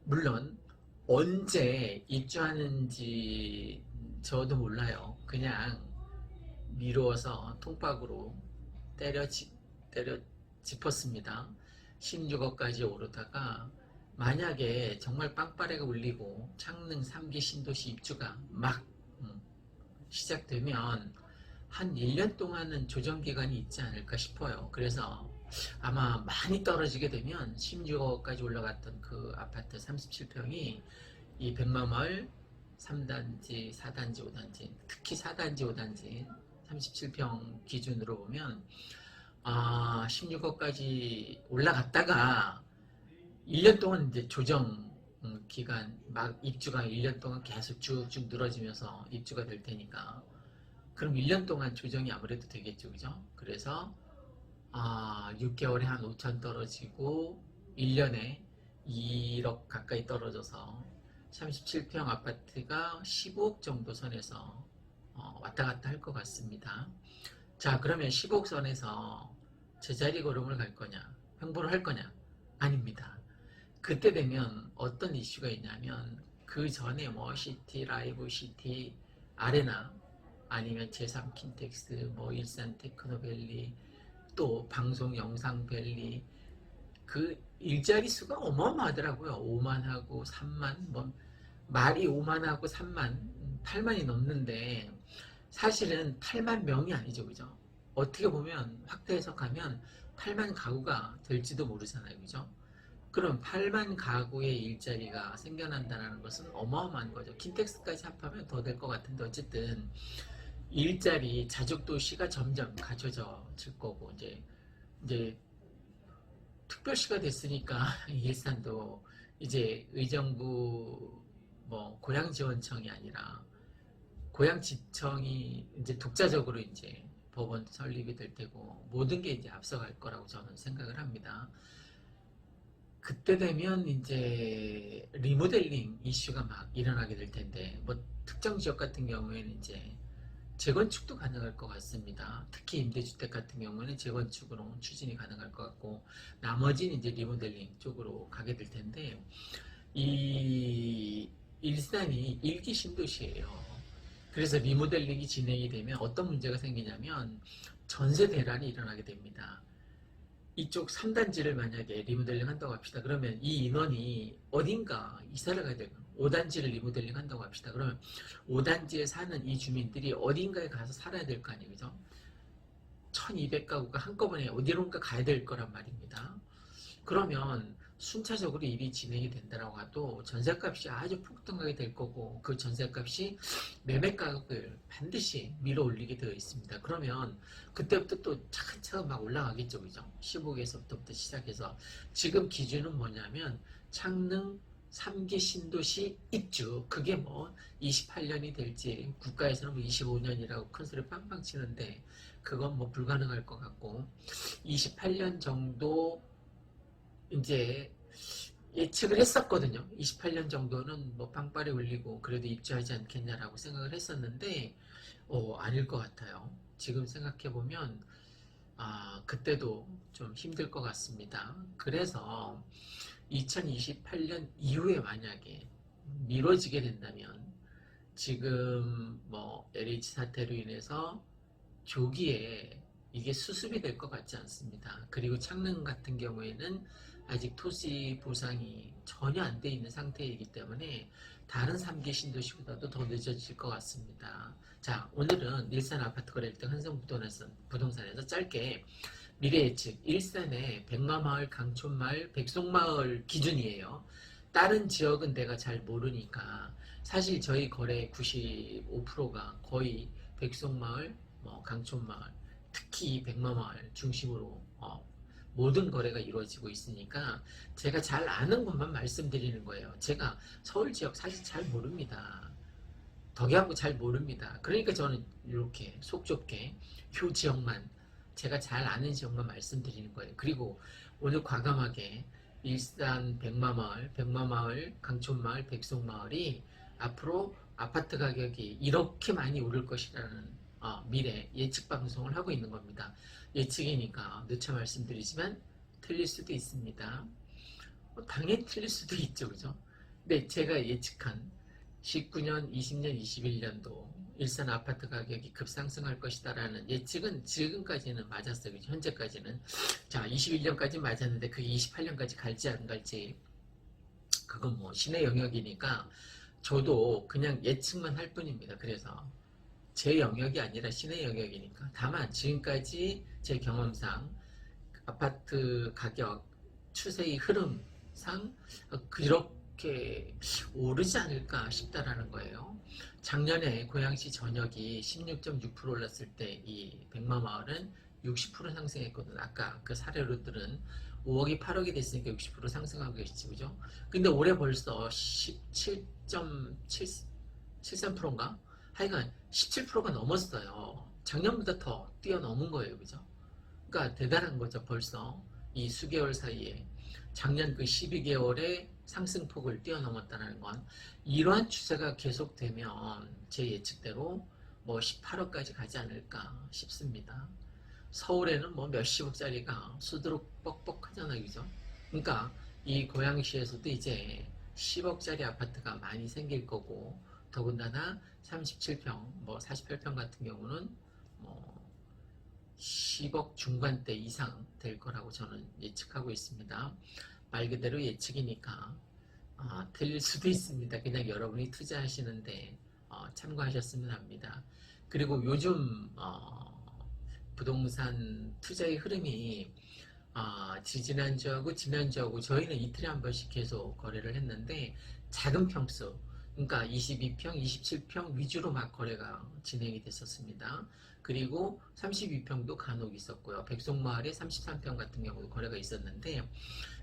물론 언제 입주하는지 저도 몰라요. 그냥 미루어서 통박으로 때려 짚었습니다. 16억까지 오르다가 만약에 정말 빵빠레가 울리고 창릉 3기 신도시 입주가 막 시작되면 한 1년 동안은 조정기간이 있지 않을까 싶어요. 그래서 아마 많이 떨어지게 되면 16억까지 올라갔던 그 아파트 37평이 이 백마마을 3단지, 4단지, 5단지, 특히 4단지, 5단지 37평 기준으로 보면 16억까지 올라갔다가 1년 동안 이제 조정 기간, 막 입주가 1년 동안 계속 쭉쭉 늘어지면서 입주가 될 테니까 그럼 1년 동안 조정이 아무래도 되겠죠. 그죠? 그래서 6개월에 한 5천 떨어지고 1년에 2억 가까이 떨어져서 37평 아파트가 15억 정도 선에서 왔다 갔다 할 것 같습니다. 자, 그러면 15억 선에서 제자리 걸음을 갈 거냐? 횡보를 할 거냐? 아닙니다. 그때 되면 어떤 이슈가 있냐면 그 전에 뭐 시티, 라이브 시티, 아레나 아니면 제3 킨텍스, 뭐 일산 테크노밸리 또 방송 영상밸리 그 일자리 수가 어마어마하더라고요. 5만하고 3만 뭐 말이 5만하고 3만 8만이 넘는데 사실은 8만 명이 아니죠. 그죠? 어떻게 보면 확대 해석하면 8만 가구가 될지도 모르잖아요. 그죠? 그럼 8만 가구의 일자리가 생겨난다는 것은 어마어마한 거죠. 킨텍스까지 합하면 더 될 것 같은데 어쨌든 일자리 자족도시가 점점 갖춰질 거고 이제 특별시가 됐으니까 일산도 이제 의정부 뭐 고양지원청이 아니라 고양지청이 이제 독자적으로 이제 법원 설립이 될 테고 모든 게 이제 앞서갈 거라고 저는 생각을 합니다. 그때 되면 이제 리모델링 이슈가 막 일어나게 될 텐데 뭐 특정 지역 같은 경우에는 이제 재건축도 가능할 것 같습니다. 특히 임대주택 같은 경우는 재건축으로 추진이 가능할 것 같고 나머지는 이제 리모델링 쪽으로 가게 될 텐데 이 일산이 1기 신도시예요. 그래서 리모델링이 진행이 되면 어떤 문제가 생기냐면 전세 대란이 일어나게 됩니다. 이쪽 3단지를 만약에 리모델링 한다고 합시다. 그러면 이 인원이 어딘가 이사를 가야 되고 5단지를 리모델링 한다고 합시다. 그러면 5단지에 사는 이 주민들이 어딘가에 가서 살아야 될 거 아니에요. 그죠? 1200가구가 한꺼번에 어디론가 가야 될 거란 말입니다. 그러면 순차적으로 일이 진행이 된다라고 해도 전셋값이 아주 폭등하게 될 거고 그 전셋값이 매매 가격을 반드시 밀어 올리게 되어 있습니다. 그러면 그때부터 또 차근차근 막 올라가겠죠. 그죠? 15개에서부터 시작해서 지금 기준은 뭐냐면 창릉 3기 신도시 입주, 그게 뭐 28년이 될지 국가에서는 뭐 25년이라고 큰 소리 빵빵 치는데 그건 뭐 불가능할 것 같고 28년 정도 이제 예측을 했었거든요. 28년 정도는 뭐 빵빠레 올리고 그래도 입주하지 않겠냐라고 생각을 했었는데 아닐 것 같아요. 지금 생각해보면 그때도 좀 힘들 것 같습니다. 그래서 2028년 이후에 만약에 미뤄지게 된다면 지금 뭐 LH 사태로 인해서 조기에 이게 수습이 될 것 같지 않습니다. 그리고 창릉 같은 경우에는 아직 토지 보상이 전혀 안 돼 있는 상태이기 때문에 다른 3기 신도시보다도 더 늦어질 것 같습니다. 자, 오늘은 일산 아파트 거래 1등 한성부동산에서 짧게 미래 예측 일산의 백마마을, 강촌마을, 백송마을 기준이에요. 다른 지역은 내가 잘 모르니까 사실 저희 거래 95%가 거의 백송마을, 강촌마을, 특히 백마마을 중심으로 모든 거래가 이루어지고 있으니까 제가 잘 아는 것만 말씀드리는 거예요. 제가 서울 지역 사실 잘 모릅니다. 덕양구 잘 모릅니다. 그러니까 저는 이렇게 속 좁게 요 지역만 제가 잘 아는 지역만 말씀드리는 거예요. 그리고 오늘 과감하게 일산 백마마을, 강촌마을, 백송마을이 앞으로 아파트 가격이 이렇게 많이 오를 것이라는 미래 예측 방송을 하고 있는 겁니다. 예측이니까 누차 말씀드리지만 틀릴 수도 있습니다. 당연히 틀릴 수도 있죠. 그죠? 근데 제가 예측한 19년, 20년, 21년도 일산 아파트 가격이 급상승할 것이다라는 예측은 지금까지는 맞았어요. 그죠? 현재까지는. 자, 21년까지 맞았는데 그게 28년까지 갈지 안 갈지 그건 뭐 신의 영역이니까 저도 그냥 예측만 할 뿐입니다. 그래서 제 영역이 아니라 신의 영역이니까. 다만 지금까지 제 경험상 아파트 가격 추세의 흐름상 그렇게 오르지 않을까 싶다라는 거예요. 작년에 고양시 전역이 16.6% 올랐을 때 이 백마마을은 60% 상승했거든. 아까 그 사례로들은 5억이 8억이 됐으니까 60% 상승하고 계시지, 그죠? 근데 올해 벌써 17.73%인가? 하여간 17%가 넘었어요. 작년보다 더 뛰어넘은 거예요. 그죠? 그러니까 대단한 거죠. 벌써 이 수개월 사이에 작년 그 12개월의 상승폭을 뛰어넘었다는 건 이러한 추세가 계속되면 제 예측대로 뭐 18억까지 가지 않을까 싶습니다. 서울에는 뭐 몇십억짜리가 수두룩 뻑뻑하잖아요. 그죠? 그러니까 이 고양시에서도 이제 10억짜리 아파트가 많이 생길 거고 더군다나 37평, 뭐 48평 같은 경우는 뭐 10억 중반대 이상 될 거라고 저는 예측하고 있습니다. 말 그대로 예측이니까 틀릴 수도 있습니다. 그냥 여러분이 투자하시는데 참고하셨으면 합니다. 그리고 요즘 부동산 투자의 흐름이 지지난주하고 지난주하고 저희는 이틀에 한 번씩 계속 거래를 했는데 작은 평수 그러니까 22평, 27평 위주로 막 거래가 진행이 됐었습니다. 그리고 32평도 간혹 있었고요. 백송마을에 33평 같은 경우도 거래가 있었는데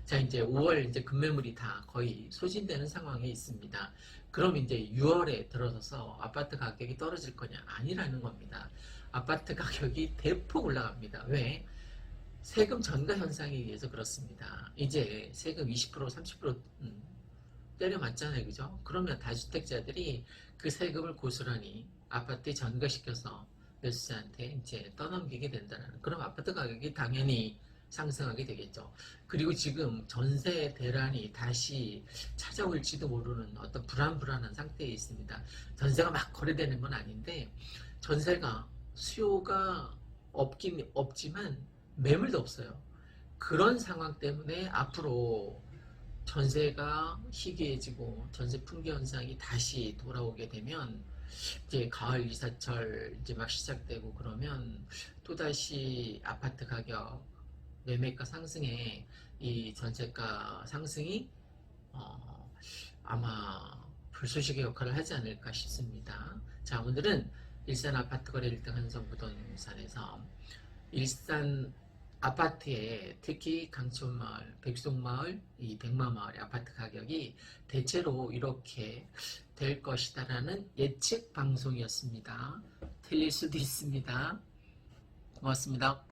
자 이제 5월 이제 급매물이 다 거의 소진되는 상황에 있습니다. 그럼 이제 6월에 들어서서 아파트 가격이 떨어질 거냐? 아니라는 겁니다. 아파트 가격이 대폭 올라갑니다. 왜? 세금 전가 현상에 의해서 그렇습니다. 이제 세금 20% 30% 때려 맞잖아요. 그죠? 그러면 다주택자들이 그 세금을 고스란히 아파트에 전가시켜서 매수자한테 이제 떠넘기게 된다는 그럼 아파트 가격이 당연히 상승하게 되겠죠. 그리고 지금 전세 대란이 다시 찾아올지도 모르는 어떤 불안한 상태에 있습니다. 전세가 막 거래되는 건 아닌데 전세가 수요가 없긴 없지만 매물도 없어요. 그런 상황 때문에 앞으로 전세가 희귀해지고 전세 풍기 현상이 다시 돌아오게 되면 이제 가을 이사철 이제 막 시작되고 그러면 또다시 아파트 가격 매매가 상승에 이 전세가 상승이 어, 아마 불쏘시개 역할을 하지 않을까 싶습니다. 자, 오늘은 일산 아파트 거래 1등 한성부동산에서 일산 아파트에 특히 강촌마을, 백송마을, 이 백마마을의 아파트 가격이 대체로 이렇게 될 것이다라는 예측 방송이었습니다. 틀릴 수도 있습니다. 고맙습니다.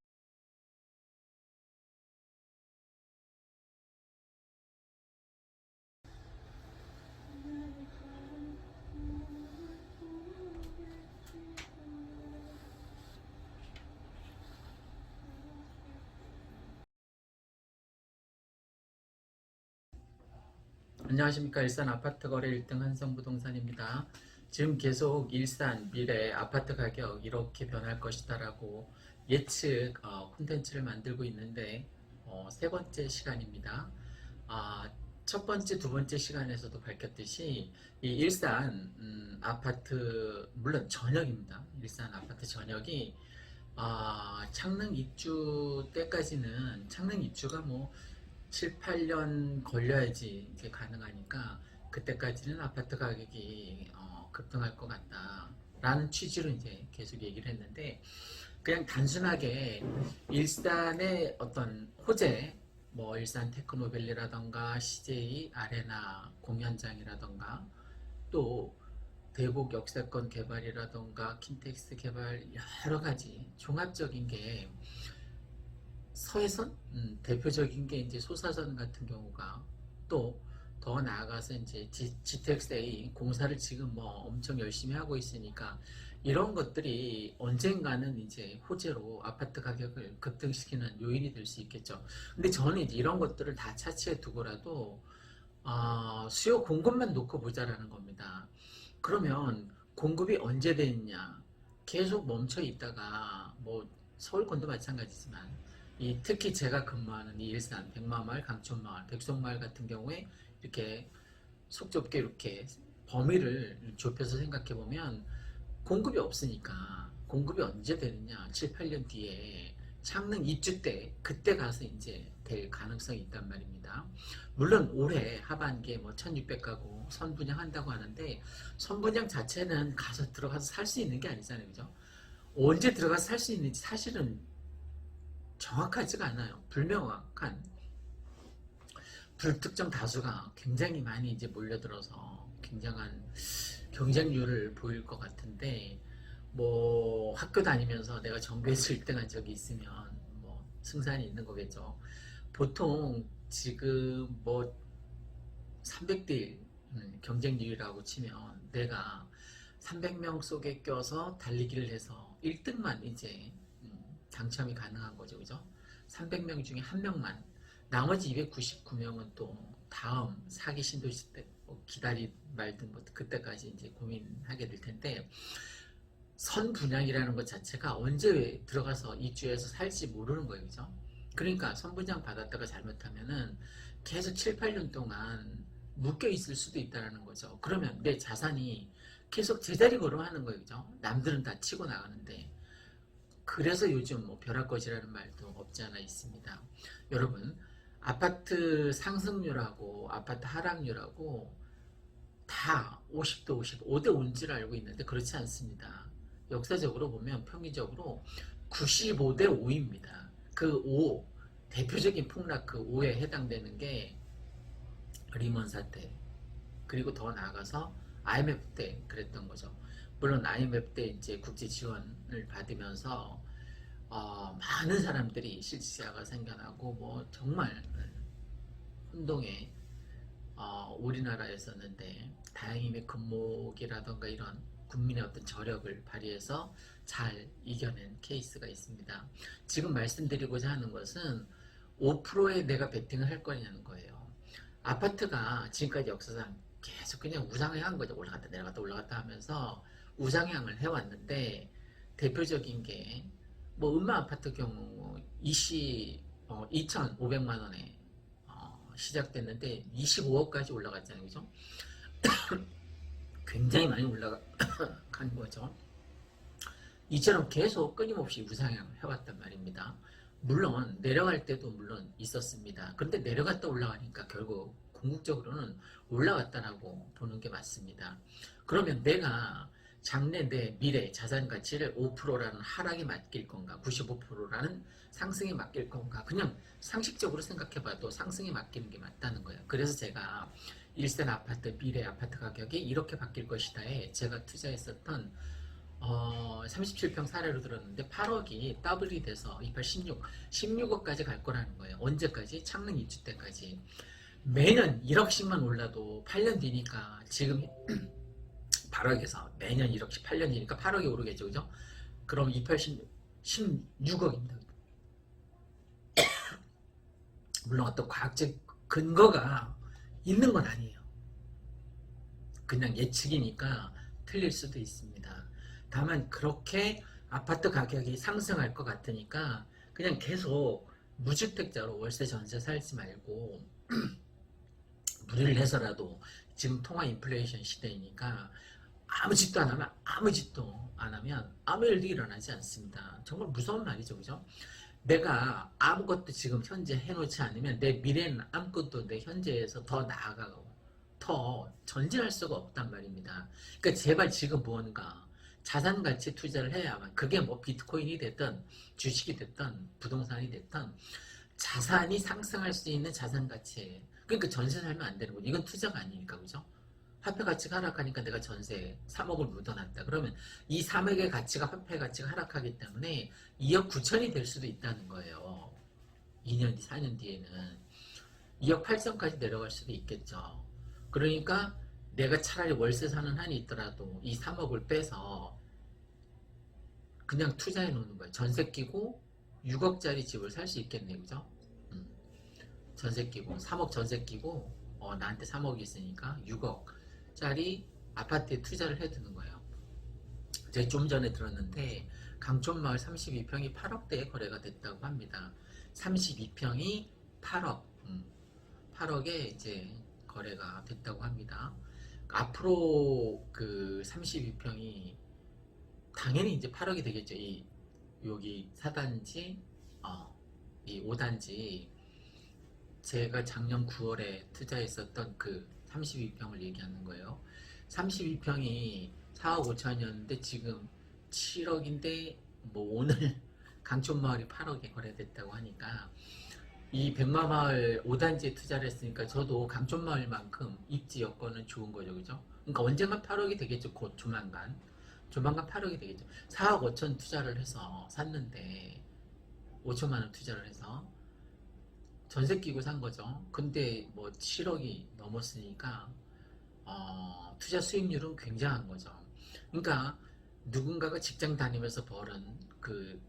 안녕하십니까. 일산 아파트 거래 1등 한성부동산입니다. 지금 계속 일산 미래 아파트 가격 이렇게 변할 것이다라고 예측 콘텐츠를 만들고 있는데 세 번째 시간입니다. 아, 첫 번째, 두 번째 시간에서도 밝혔듯이 이 일산 아파트 물론 전역입니다. 일산 아파트 전역이 창릉 입주 때까지는 창릉 입주가 뭐 7, 8년 걸려야지 이게 가능하니까 그때까지는 아파트 가격이 급등할 것 같다라는 취지로 이제 계속 얘기를 했는데 그냥 단순하게 일산의 어떤 호재 뭐 일산 테크노밸리라던가 CJ 아레나 공연장이라던가 또 대곡 역세권 개발이라던가 킨텍스 개발 여러 가지 종합적인 게 서해선 대표적인 게 이제 소사선 같은 경우가 또 더 나아가서 이제 GTX-A 공사를 지금 뭐 엄청 열심히 하고 있으니까 이런 것들이 언젠가는 이제 호재로 아파트 가격을 급등시키는 요인이 될 수 있겠죠. 근데 저는 이제 이런 것들을 다 차치해 두고라도 수요 공급만 놓고 보자라는 겁니다. 그러면 공급이 언제 되느냐? 계속 멈춰 있다가 뭐 서울권도 마찬가지지만 특히 제가 근무하는 이 일산, 백마마을, 강촌마을, 백송마을 같은 경우에 이렇게 속 좁게 이렇게 범위를 좁혀서 생각해 보면 공급이 없으니까 공급이 언제 되느냐? 7, 8년 뒤에 창릉 입주 때 그때 가서 이제 될 가능성이 있단 말입니다. 물론 올해 하반기에 뭐 1600가구 선분양한다고 하는데 선분양 자체는 가서 들어가서 살 수 있는 게 아니잖아요. 그죠? 언제 들어가서 살 수 있는지 사실은 정확하지가 않아요. 불명확한 불특정 다수가 굉장히 많이 이제 몰려들어서 굉장한 경쟁률을 보일 것 같은데 뭐 학교 다니면서 내가 전교에서 1등한 적이 있으면 뭐 승산이 있는 거겠죠. 보통 지금 뭐 300대 1 경쟁률이라고 치면 내가 300명 속에 껴서 달리기를 해서 1등만 이제 당첨이 가능한 거죠. 그죠? 300명 중에 한 명만 나머지 299명은 또 다음 사기 신도시 때뭐 기다리 말든 뭐 그때까지 이제 고민하게 될 텐데 선분양이라는 것 자체가 언제 들어가서 입주해서 살지 모르는 거예요. 그죠? 그러니까 선분양 받았다가 잘못하면은 계속 7, 8년 동안 묶여 있을 수도 있다는 거죠. 그러면 내 자산이 계속 제자리 걸음하는 거예요. 그죠? 남들은 다 치고 나가는데 그래서 요즘 뭐 벼락거지라는 말도 없지 않아 있습니다. 여러분 아파트 상승률하고 아파트 하락률하고 다 50대 50, 5대 5인 줄 알고 있는데 그렇지 않습니다. 역사적으로 보면 평균적으로 95대 5입니다. 그 5, 대표적인 폭락 그 5에 해당되는 게 리먼 사태, 그리고 더 나아가서 IMF 때 그랬던 거죠. 물론 IMF 때 이제 국제 지원을 받으면서 많은 사람들이 실직자가 생겨나고 뭐 정말 혼동에 우리나라였었는데 다행히 금목이라던가 이런 국민의 어떤 저력을 발휘해서 잘 이겨낸 케이스가 있습니다. 지금 말씀드리고자 하는 것은 5%에 내가 베팅을 할 거냐는 거예요. 아파트가 지금까지 역사상 계속 그냥 우상향한 거죠. 올라갔다 내려갔다 올라갔다 하면서 우상향을 해왔는데 대표적인 게 뭐 음마 아파트 경우 2,500만 원에 시작됐는데 25억까지 올라갔잖아요. 그죠? 굉장히 많이 올라간 거죠. 이처럼 계속 끊임없이 우상향을 해왔단 말입니다. 물론 내려갈 때도 물론 있었습니다. 그런데 내려갔다 올라가니까 결국 궁극적으로는 올라갔다라고 보는 게 맞습니다. 그러면 내가 장래 내 미래 자산 가치를 5%라는 하락에 맡길 건가, 95%라는 상승에 맡길 건가, 그냥 상식적으로 생각해봐도 상승에 맡기는 게 맞다는 거예요. 그래서 제가 일산 아파트, 미래 아파트 가격이 이렇게 바뀔 것이다에 제가 투자했었던 37평 사례로 들었는데 8억이 더블이 돼서 28, 16억까지 갈 거라는 거예요. 언제까지? 창릉 입주 때까지. 매년 1억씩만 올라도 8년 뒤니까 지금 8억에서 매년 1억씩 8년 뒤니까 8억이 오르겠죠. 그죠? 그럼 28, 16억입니다. 물론 어떤 과학적 근거가 있는 건 아니에요. 그냥 예측이니까 틀릴 수도 있습니다. 다만 그렇게 아파트 가격이 상승할 것 같으니까 그냥 계속 무주택자로 월세 전세 살지 말고 무리를 해서라도 지금 통화 인플레이션 시대이니까 아무 짓도 안 하면 아무 일도 일어나지 않습니다. 정말 무서운 말이죠. 그죠? 내가 아무것도 지금 현재 해놓지 않으면 내 미래는 아무것도 내 현재에서 더 나아가고 더 전진할 수가 없단 말입니다. 그러니까 제발 지금 무언가 자산 가치 투자를 해야만, 그게 뭐 비트코인이 됐든 주식이 됐든 부동산이 됐든 자산이 상승할 수 있는 자산 가치에, 그러니까 전세 살면 안 되는 거죠. 이건 투자가 아니니까. 그죠? 화폐 가치가 하락하니까 내가 전세 3억을 묻어놨다. 그러면 이 3억의 가치가, 화폐 가치가 하락하기 때문에 2억 9천이 될 수도 있다는 거예요. 2년 뒤, 4년 뒤에는 2억 8천까지 내려갈 수도 있겠죠. 그러니까 내가 차라리 월세 사는 한이 있더라도 이 3억을 빼서 그냥 투자해 놓는 거예요. 전세 끼고 6억짜리 집을 살 수 있겠네. 그죠? 전세 끼고 3억 전세 끼고 나한테 3억이 있으니까 6억짜리 아파트에 투자를 해 두는 거예요. 제가 좀 전에 들었는데 강촌마을 32평이 8억대에 거래가 됐다고 합니다. 32평이 8억 8억에 이제 거래가 됐다고 합니다. 앞으로 그 32평이 당연히 이제 8억이 되겠죠. 여기 4단지, 이 5단지, 제가 작년 9월에 투자했었던 그 32평을 얘기하는 거예요. 32평이 4억 5천이었는데 지금 7억인데 뭐 오늘 강촌마을이 8억에 거래됐다고 하니까 이 백마마을 5단지에 투자를 했으니까 저도 강촌마을만큼 입지 여건은 좋은 거죠. 그죠? 그러니까 언젠가 8억이 되겠죠. 곧 조만간 8억이 되겠죠. 4억 5천 투자를 해서 샀는데 5천만 원 투자를 해서 전세 끼고 산 거죠. 근데 뭐 7억이 넘었으니까 투자 수익률은 굉장한 거죠. 그러니까 누군가가 직장 다니면서 벌은 그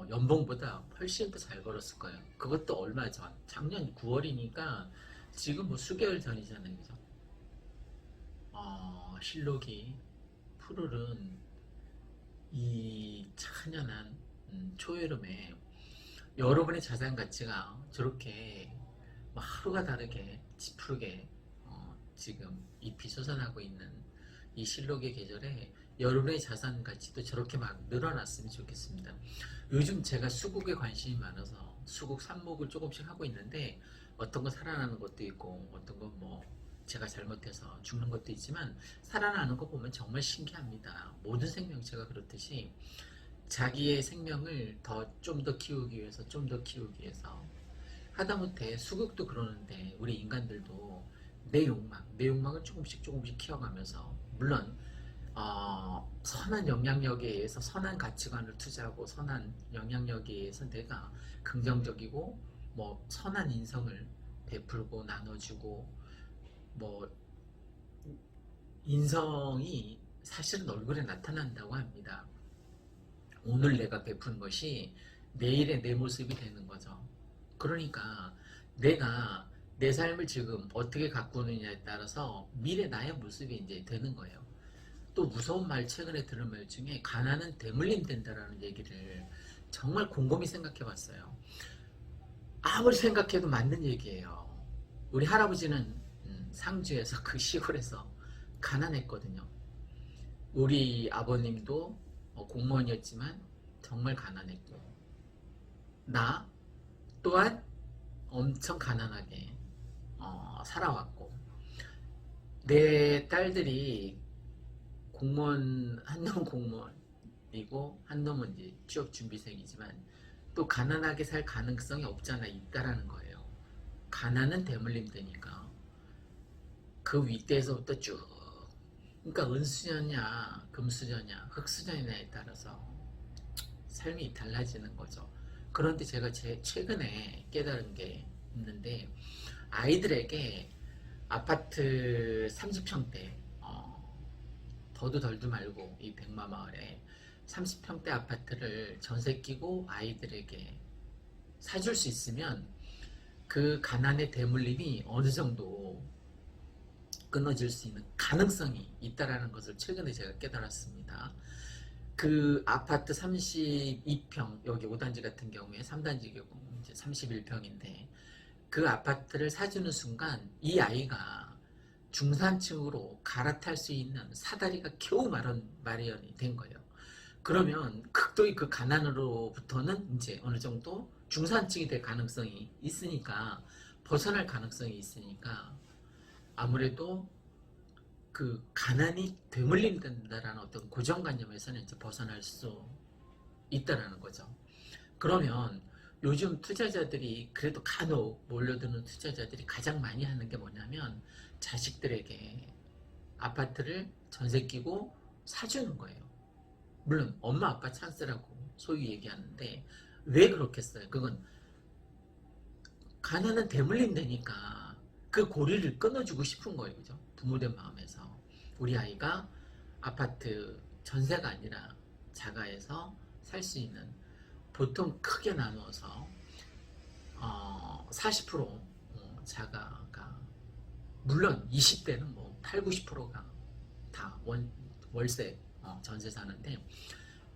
연봉보다 훨씬 더 잘 벌었을 거예요. 그것도 얼마 전, 작년 9월이니까 지금 뭐 수개월 전이잖아요. 그죠? 실록이 푸르른 이 찬연한 초여름에 여러분의 자산 가치가 저렇게 뭐 하루가 다르게 짙푸르게 지금 잎이 솟아나고 있는 이 실록의 계절에 여러분의 자산 가치도 저렇게 막 늘어났으면 좋겠습니다. 요즘 제가 수국에 관심이 많아서 수국 삽목을 조금씩 하고 있는데 어떤 거 살아나는 것도 있고 어떤 건 뭐 제가 잘못해서 죽는 것도 있지만 살아나는 거 보면 정말 신기합니다. 모든 생명체가 그렇듯이 자기의 생명을 좀 더 키우기 위해서 하다못해 수국도 그러는데 우리 인간들도 내 욕망을 조금씩 키워가면서 물론 선한 영향력에 의해서 선한 가치관을 투자하고 선한 영향력에 의해서 내가 긍정적이고 뭐 선한 인성을 베풀고 나눠주고 뭐 인성이 사실은 얼굴에 나타난다고 합니다. 오늘 내가 베푼 것이 내일의 내 모습이 되는 거죠. 그러니까 내가 내 삶을 지금 어떻게 가꾸느냐에 따라서 미래 나의 모습이 이제 되는 거예요. 또 무서운 말 최근에 들은 말 중에 가난은 대물림 된다라는 얘기를 정말 곰곰이 생각해 봤어요. 아무리 생각해도 맞는 얘기예요. 우리 할아버지는 상주에서 그 시골에서 가난했거든요. 우리 아버님도 공무원이었지만 정말 가난했고, 나 또한 엄청 가난하게 살아왔고, 내 딸들이 공무원, 한 놈은 공무원이고 한 놈은 이제 취업 준비생이지만 또 가난하게 살 가능성이 없잖아, 있다라는 거예요. 가난은 대물림 되니까 그 윗대에서부터 쭉, 그러니까 은수저냐 금수저냐 흙수저냐에 따라서 삶이 달라지는 거죠. 그런데 제가 최근에 깨달은 게 있는데, 아이들에게 아파트 30평대, 더도 덜도 말고 이 백마마을에 30평대 아파트를 전세 끼고 아이들에게 사줄 수 있으면 그 가난의 대물림이 어느 정도 끊어질 수 있는 가능성이 있다라는 것을 최근에 제가 깨달았습니다. 그 아파트 32평, 여기 5단지 같은 경우에 3단지 경우 이제 31평인데, 그 아파트를 사주는 순간 이 아이가 중산층으로 갈아탈 수 있는 사다리가 겨우 마련이 된 거예요. 그러면 극도의 그 가난으로부터는 이제 어느 정도 중산층이 될 가능성이 있으니까, 벗어날 가능성이 있으니까, 아무래도 그 가난이 되물림된다라는 어떤 고정관념에서는 이제 벗어날 수 있다라는 거죠. 그러면 요즘 투자자들이, 그래도 간혹 몰려드는 투자자들이 가장 많이 하는 게 뭐냐면, 자식들에게 아파트를 전세 끼고 사주는 거예요. 물론 엄마 아빠 찬스라고 소위 얘기하는데, 왜 그렇겠어요? 그건 가난은 대물림 되니까 그 고리를 끊어주고 싶은 거예요. 그죠? 부모된 마음에서 우리 아이가 아파트 전세가 아니라 자가에서 살 수 있는, 보통 크게 나누어서 40% 자가가, 물론 20대는 뭐 8, 90%가 다 월세 전세 사는데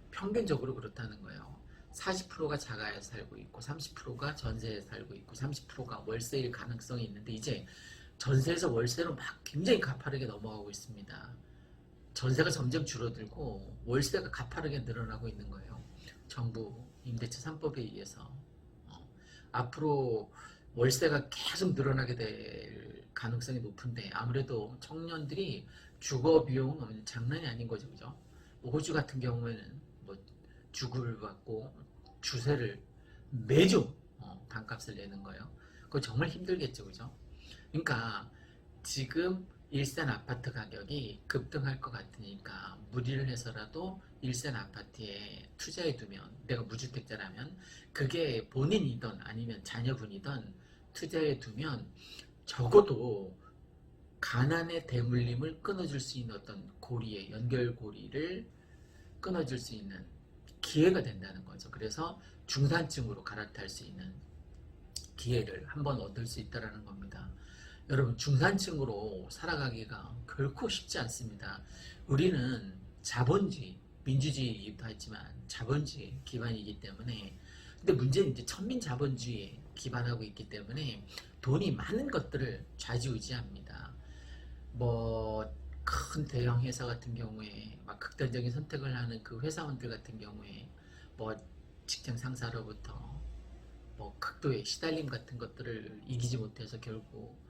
평균적으로 그렇다는 거예요. 40%가 자가에 살고 있고 30%가 전세에 살고 있고 30%가 월세일 가능성이 있는데, 이제 전세에서 월세로 막 굉장히 가파르게 넘어가고 있습니다. 전세가 점점 줄어들고 월세가 가파르게 늘어나고 있는 거예요. 정부 임대차 3법에 의해서 앞으로 월세가 계속 늘어나게 될 가능성이 높은데, 아무래도 청년들이 주거 비용은 장난이 아닌 거죠. 그죠? 뭐 호주 같은 경우에는 뭐 주구를 받고 주세를 매주 반값을 내는 거예요. 그거 정말 힘들겠죠. 그죠? 그러니까 지금 일산 아파트 가격이 급등할 것 같으니까 무리를 해서라도 일산 아파트에 투자해 두면, 내가 무주택자라면 그게 본인이든 아니면 자녀분이든 투자해 두면 적어도 가난의 대물림을 끊어줄 수 있는 어떤 고리의 연결고리를 끊어줄 수 있는 기회가 된다는 거죠. 그래서 중산층으로 갈아탈 수 있는 기회를 한번 얻을 수 있다는 겁니다. 여러분, 중산층으로 살아가기가 결코 쉽지 않습니다. 우리는 자본주의, 민주주의이기도 하지만 자본주의 기반이기 때문에, 근데 문제는 이제 천민자본주의에 기반하고 있기 때문에 돈이 많은 것들을 좌지우지합니다. 뭐 큰 대형 회사 같은 경우에 막 극단적인 선택을 하는 그 회사원들 같은 경우에 뭐 직장 상사로부터 뭐 극도의 시달림 같은 것들을 이기지 못해서 결국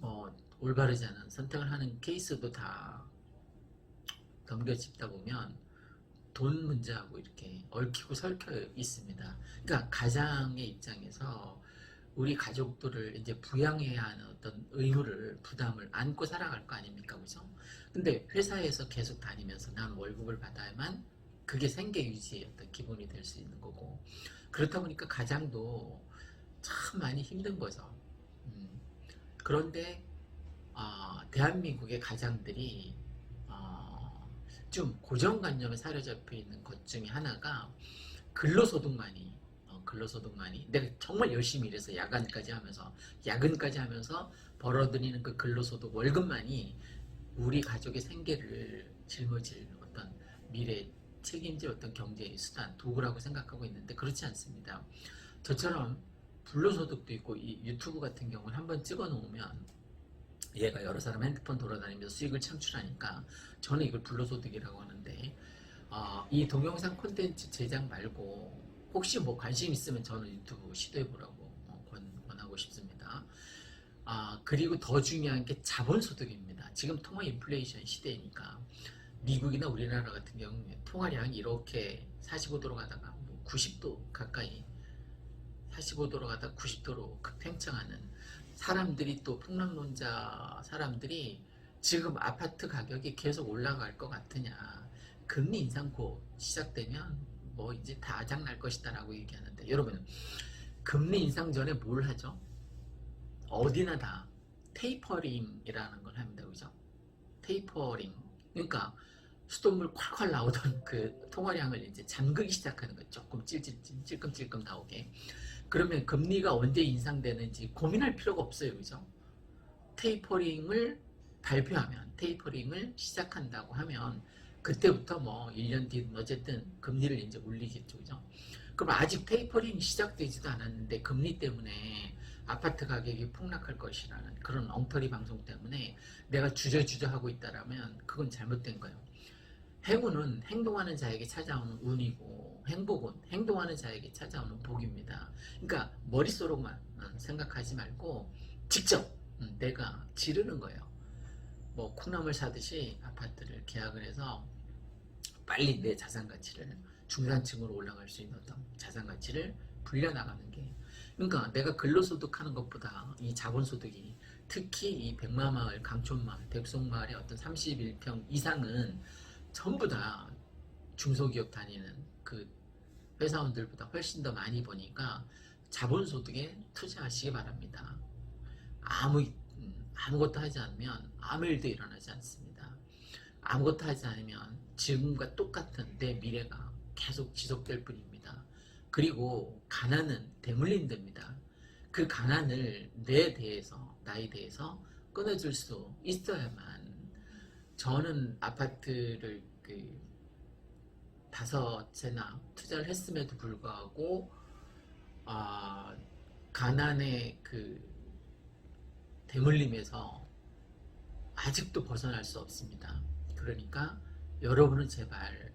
뭐 올바르지 않은 선택을 하는 케이스도 다 넘겨짚다 보면 돈 문제하고 이렇게 얽히고 설켜 있습니다. 그러니까 가장의 입장에서 우리 가족들을 이제 부양해야 하는 어떤 의무를, 부담을 안고 살아갈 거 아닙니까? 그죠? 근데 회사에서 계속 다니면서 난 월급을 받아야만 그게 생계 유지의 어떤 기본이 될 수 있는 거고, 그렇다 보니까 가장도 참 많이 힘든 거죠. 그런데 대한민국의 가장들이 좀 고정관념에 사로잡혀 있는 것 중에 하나가 근로소득만이 내가 정말 열심히 일해서 야근까지 하면서 벌어들이는 그 근로소득 월급만이 우리 가족의 생계를 짊어질 어떤 미래 책임질 어떤 경제의 수단, 도구라고 생각하고 있는데 그렇지 않습니다. 저처럼 불로소득도 있고 이 유튜브 같은 경우는 한번 찍어 놓으면 얘가 여러 사람 핸드폰 돌아다니면서 수익을 창출하니까 저는 이걸 불로소득이라고 하는데 이 동영상 콘텐츠 제작 말고 혹시 뭐 관심 있으면 저는 유튜브 시도해 보라고 권하고 싶습니다. 그리고 더 중요한 게 자본소득입니다. 지금 통화 인플레이션 시대니까 미국이나 우리나라 같은 경우에 통화량이 이렇게 45도로 가다가 뭐 90도 가까이 45도로 가다가 90도로 급팽창하는 사람들이 또 폭락론자 사람들이 지금 아파트 가격이 계속 올라갈 것 같으냐, 금리 인상 곧 시작되면 뭐 이제 다 아작날 것이다 라고 얘기하는데, 여러분 금리 인상 전에 뭘 하죠? 어디나 다 테이퍼링이라는 걸 합니다. 그죠? 테이퍼링. 그러니까 수돗물 콸콸 나오던 그 통화량을 이제 잠그기 시작하는 거죠. 조금 찔끔 나오게. 그러면 금리가 언제 인상되는지 고민할 필요가 없어요. 그죠? 테이퍼링을 발표하면, 테이퍼링을 시작한다고 하면 그때부터 뭐 1년 뒤는 어쨌든 금리를 이제 올리겠죠. 그죠? 그럼 아직 테이퍼링이 시작되지도 않았는데 금리 때문에 아파트 가격이 폭락할 것이라는 그런 엉터리 방송 때문에 내가 주저하고 있다라면 그건 잘못된 거예요. 행운은 행동하는 자에게 찾아오는 운이고, 행복은 행동하는 자에게 찾아오는 복입니다. 그러니까 머릿속으로만 생각하지 말고 직접 내가 지르는 거예요. 뭐 콩나물 사듯이 아파트를 계약을 해서 빨리 내 자산 가치를, 중산층으로 올라갈 수 있는 어떤 자산 가치를 불려나가는 게, 그러니까 내가 근로소득 하는 것보다 이 자본소득이, 특히 이 백마마을, 강촌마을, 백송마을의 어떤 31평 이상은 전부 다 중소기업 다니는 그 회사원들보다 훨씬 더 많이 버니까 자본소득에 투자하시기 바랍니다. 아무것도 하지 않으면 아무 일도 일어나지 않습니다. 아무것도 하지 않으면 지금과 똑같은 내 미래가 계속 지속될 뿐입니다. 그리고 가난은 대물림됩니다. 그 가난을 나에 대해서 끊어줄 수 있어야만. 저는 아파트를 5채나 투자를 했음에도 불구하고 가난의 그 대물림에서 아직도 벗어날 수 없습니다. 그러니까 여러분은 제발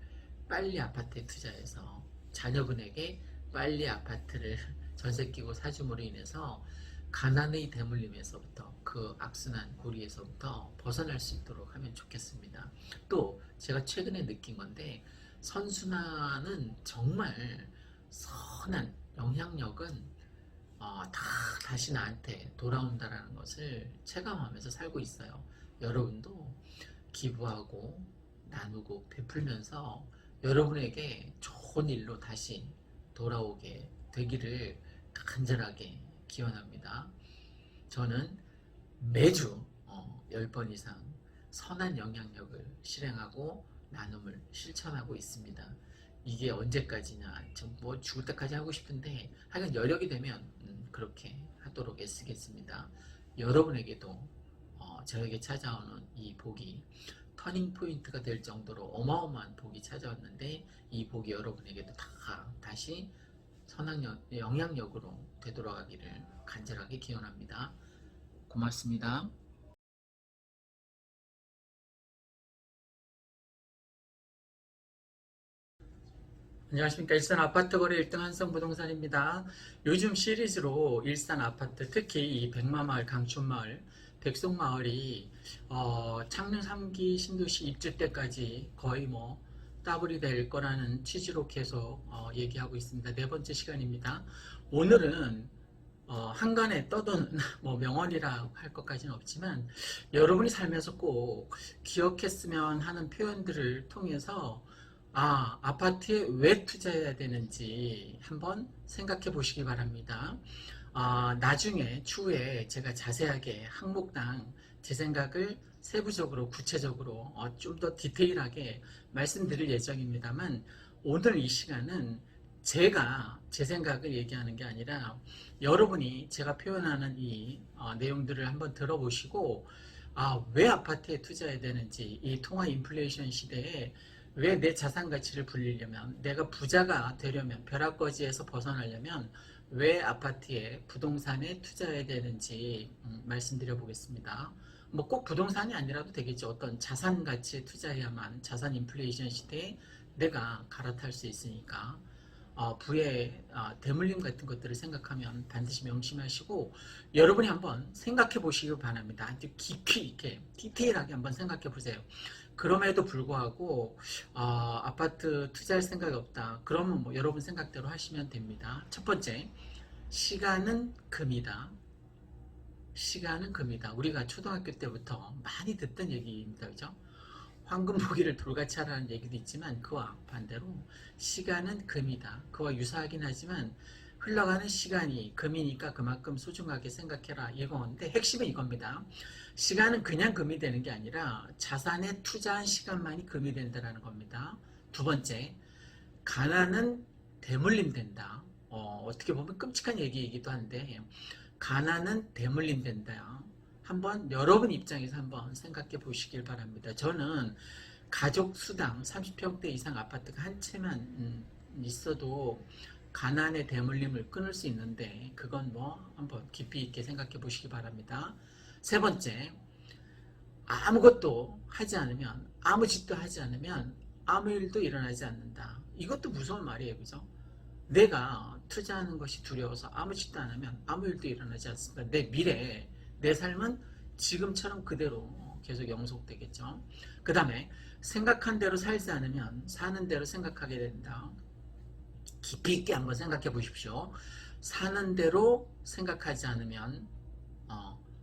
빨리 아파트에 투자해서 자녀분에게 빨리 아파트를 전세 끼고 사줌으로 인해서 가난의 대물림에서부터, 그 악순환 고리에서부터 벗어날 수 있도록 하면 좋겠습니다. 또 제가 최근에 느낀 건데, 선순환은 정말 선한 영향력은 다시 나한테 돌아온다라는 것을 체감하면서 살고 있어요. 여러분도 기부하고 나누고 베풀면서 여러분에게 좋은 일로 다시 돌아오게 되기를 간절하게 기원합니다. 저는 매주 10번 이상 선한 영향력을 실행하고 나눔을 실천하고 있습니다. 이게 언제까지냐, 뭐 죽을 때까지 하고 싶은데 하여간 여력이 되면 그렇게 하도록 애쓰겠습니다. 여러분에게도 저에게 찾아오는 이 복이 터닝 포인트가 될 정도로 어마어마한 복이 찾아왔는데, 이 복이 여러분에게도 다시 선한 영향력으로 되돌아가기를 간절하게 기원합니다. 고맙습니다. 안녕하십니까. 일산 아파트 거래 1등 한성부동산입니다. 요즘 시리즈로 일산 아파트, 특히 이 백마마을, 강촌마을, 백송마을이 창녕 3기 신도시 입주 때까지 거의 뭐 더블이 될 거라는 취지로 계속 얘기하고 있습니다. 네 번째 시간입니다. 오늘은 한간에 떠도는 뭐 명언이라 할 것까지는 없지만 여러분이 살면서 꼭 기억했으면 하는 표현들을 통해서 아파트에 왜 투자해야 되는지 한번 생각해 보시기 바랍니다. 나중에 추후에 제가 자세하게 항목당 제 생각을 세부적으로 구체적으로 좀 더 디테일하게 말씀드릴 예정입니다만, 오늘 이 시간은 제가 제 생각을 얘기하는 게 아니라 여러분이 제가 표현하는 이 내용들을 한번 들어보시고 왜 아파트에 투자해야 되는지, 이 통화 인플레이션 시대에 왜 내 자산 가치를 불리려면, 내가 부자가 되려면, 벼락거지에서 벗어나려면 왜 아파트에 부동산에 투자해야 되는지 말씀드려 보겠습니다. 뭐 꼭 부동산이 아니라도 되겠죠. 어떤 자산 가치에 투자해야만 자산 인플레이션 시대에 내가 갈아탈 수 있으니까 부의 대물림 같은 것들을 생각하면 반드시 명심하시고 여러분이 한번 생각해 보시기 바랍니다. 아주 깊이 있게 디테일하게 한번 생각해 보세요. 그럼에도 불구하고 아파트 투자할 생각이 없다. 그러면 뭐 여러분 생각대로 하시면 됩니다. 첫 번째, 시간은 금이다. 시간은 금이다. 우리가 초등학교 때부터 많이 듣던 얘기입니다. 그죠? 황금 보기를 돌같이 하라는 얘기도 있지만 그와 반대로 시간은 금이다. 그와 유사하긴 하지만 흘러가는 시간이 금이니까 그만큼 소중하게 생각해라. 이건데 핵심은 이겁니다. 시간은 그냥 금이 되는 게 아니라 자산에 투자한 시간만이 금이 된다는 겁니다. 두 번째, 가난은 대물림 된다. 어떻게 보면 끔찍한 얘기이기도 한데 가난은 대물림 된다. 한번 여러분 입장에서 한번 생각해 보시길 바랍니다. 저는 가족 수당 30평대 이상 아파트가 한 채만 있어도 가난의 대물림을 끊을 수 있는데 그건 뭐 한번 깊이 있게 생각해 보시기 바랍니다. 세 번째, 아무것도 하지 않으면 아무 짓도 하지 않으면 아무 일도 일어나지 않는다. 이것도 무서운 말이에요. 그죠? 내가 투자하는 것이 두려워서 아무 짓도 안 하면 아무 일도 일어나지 않습니다. 내 미래, 내 삶은 지금처럼 그대로 계속 영속되겠죠. 그 다음에 생각한 대로 살지 않으면 사는 대로 생각하게 된다. 깊이 있게 한번 생각해 보십시오. 사는 대로 생각하지 않으면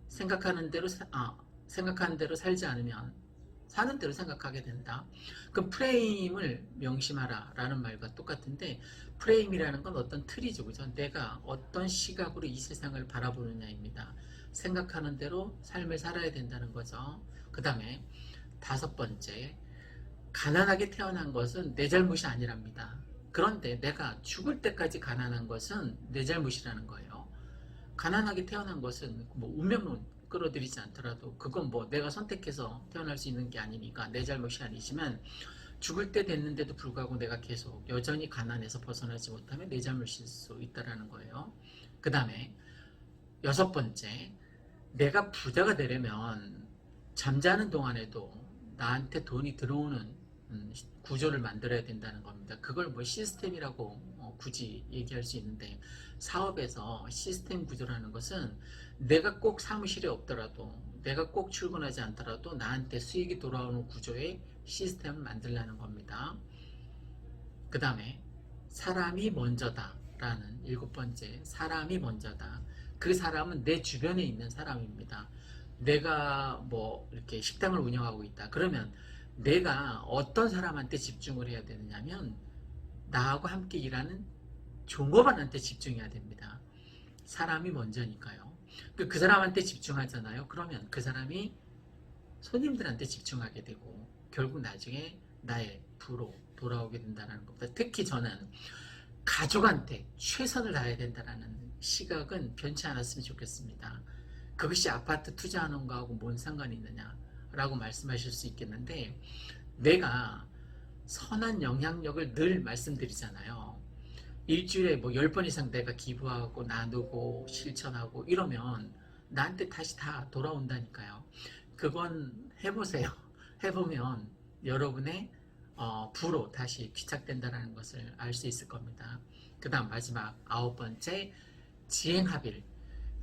생각하는 대로 살지 않으면 사는 대로 생각하게 된다. 그럼 프레임을 명심하라 라는 말과 똑같은데 프레임이라는 건 어떤 틀이죠. 그죠? 내가 어떤 시각으로 이 세상을 바라보느냐입니다. 생각하는 대로 삶을 살아야 된다는 거죠. 그 다음에 다섯 번째, 가난하게 태어난 것은 내 잘못이 아니랍니다. 그런데 내가 죽을 때까지 가난한 것은 내 잘못이라는 거예요. 가난하게 태어난 것은 뭐 운명론 끌어들이지 않더라도 그건 뭐 내가 선택해서 태어날 수 있는 게 아니니까 내 잘못이 아니지만 죽을 때 됐는데도 불구하고 내가 계속 여전히 가난해서 벗어나지 못하면 내 잘못일 수 있다는 거예요. 그 다음에 여섯 번째, 내가 부자가 되려면 잠자는 동안에도 나한테 돈이 들어오는 구조를 만들어야 된다는 겁니다. 그걸 뭐 시스템이라고 굳이 얘기할 수 있는데 사업에서 시스템 구조라는 것은 내가 꼭 사무실에 없더라도 내가 꼭 출근하지 않더라도 나한테 수익이 돌아오는 구조의 시스템을 만들라는 겁니다. 그 다음에 사람이 먼저다 라는 일곱 번째, 사람이 먼저다. 그 사람은 내 주변에 있는 사람입니다. 내가 뭐 이렇게 식당을 운영하고 있다. 그러면 내가 어떤 사람한테 집중을 해야 되느냐면 나하고 함께 일하는 종업원한테 집중해야 됩니다. 사람이 먼저니까요. 그 사람한테 집중하잖아요. 그러면 그 사람이 손님들한테 집중하게 되고 결국 나중에 나의 부로 돌아오게 된다는 겁니다. 특히 저는 가족한테 최선을 다해야 된다는 시각은 변치 않았으면 좋겠습니다. 그것이 아파트 투자하는 거하고 뭔 상관이 있느냐라고 말씀하실 수 있겠는데 내가 선한 영향력을 늘 말씀드리잖아요. 일주일에 뭐 10번 이상 내가 기부하고 나누고 실천하고 이러면 나한테 다시 다 돌아온다니까요. 그건 해보세요. 해보면 여러분의 부로 다시 귀착된다는 것을 알 수 있을 겁니다. 그 다음 마지막 아홉 번째, 지행합일.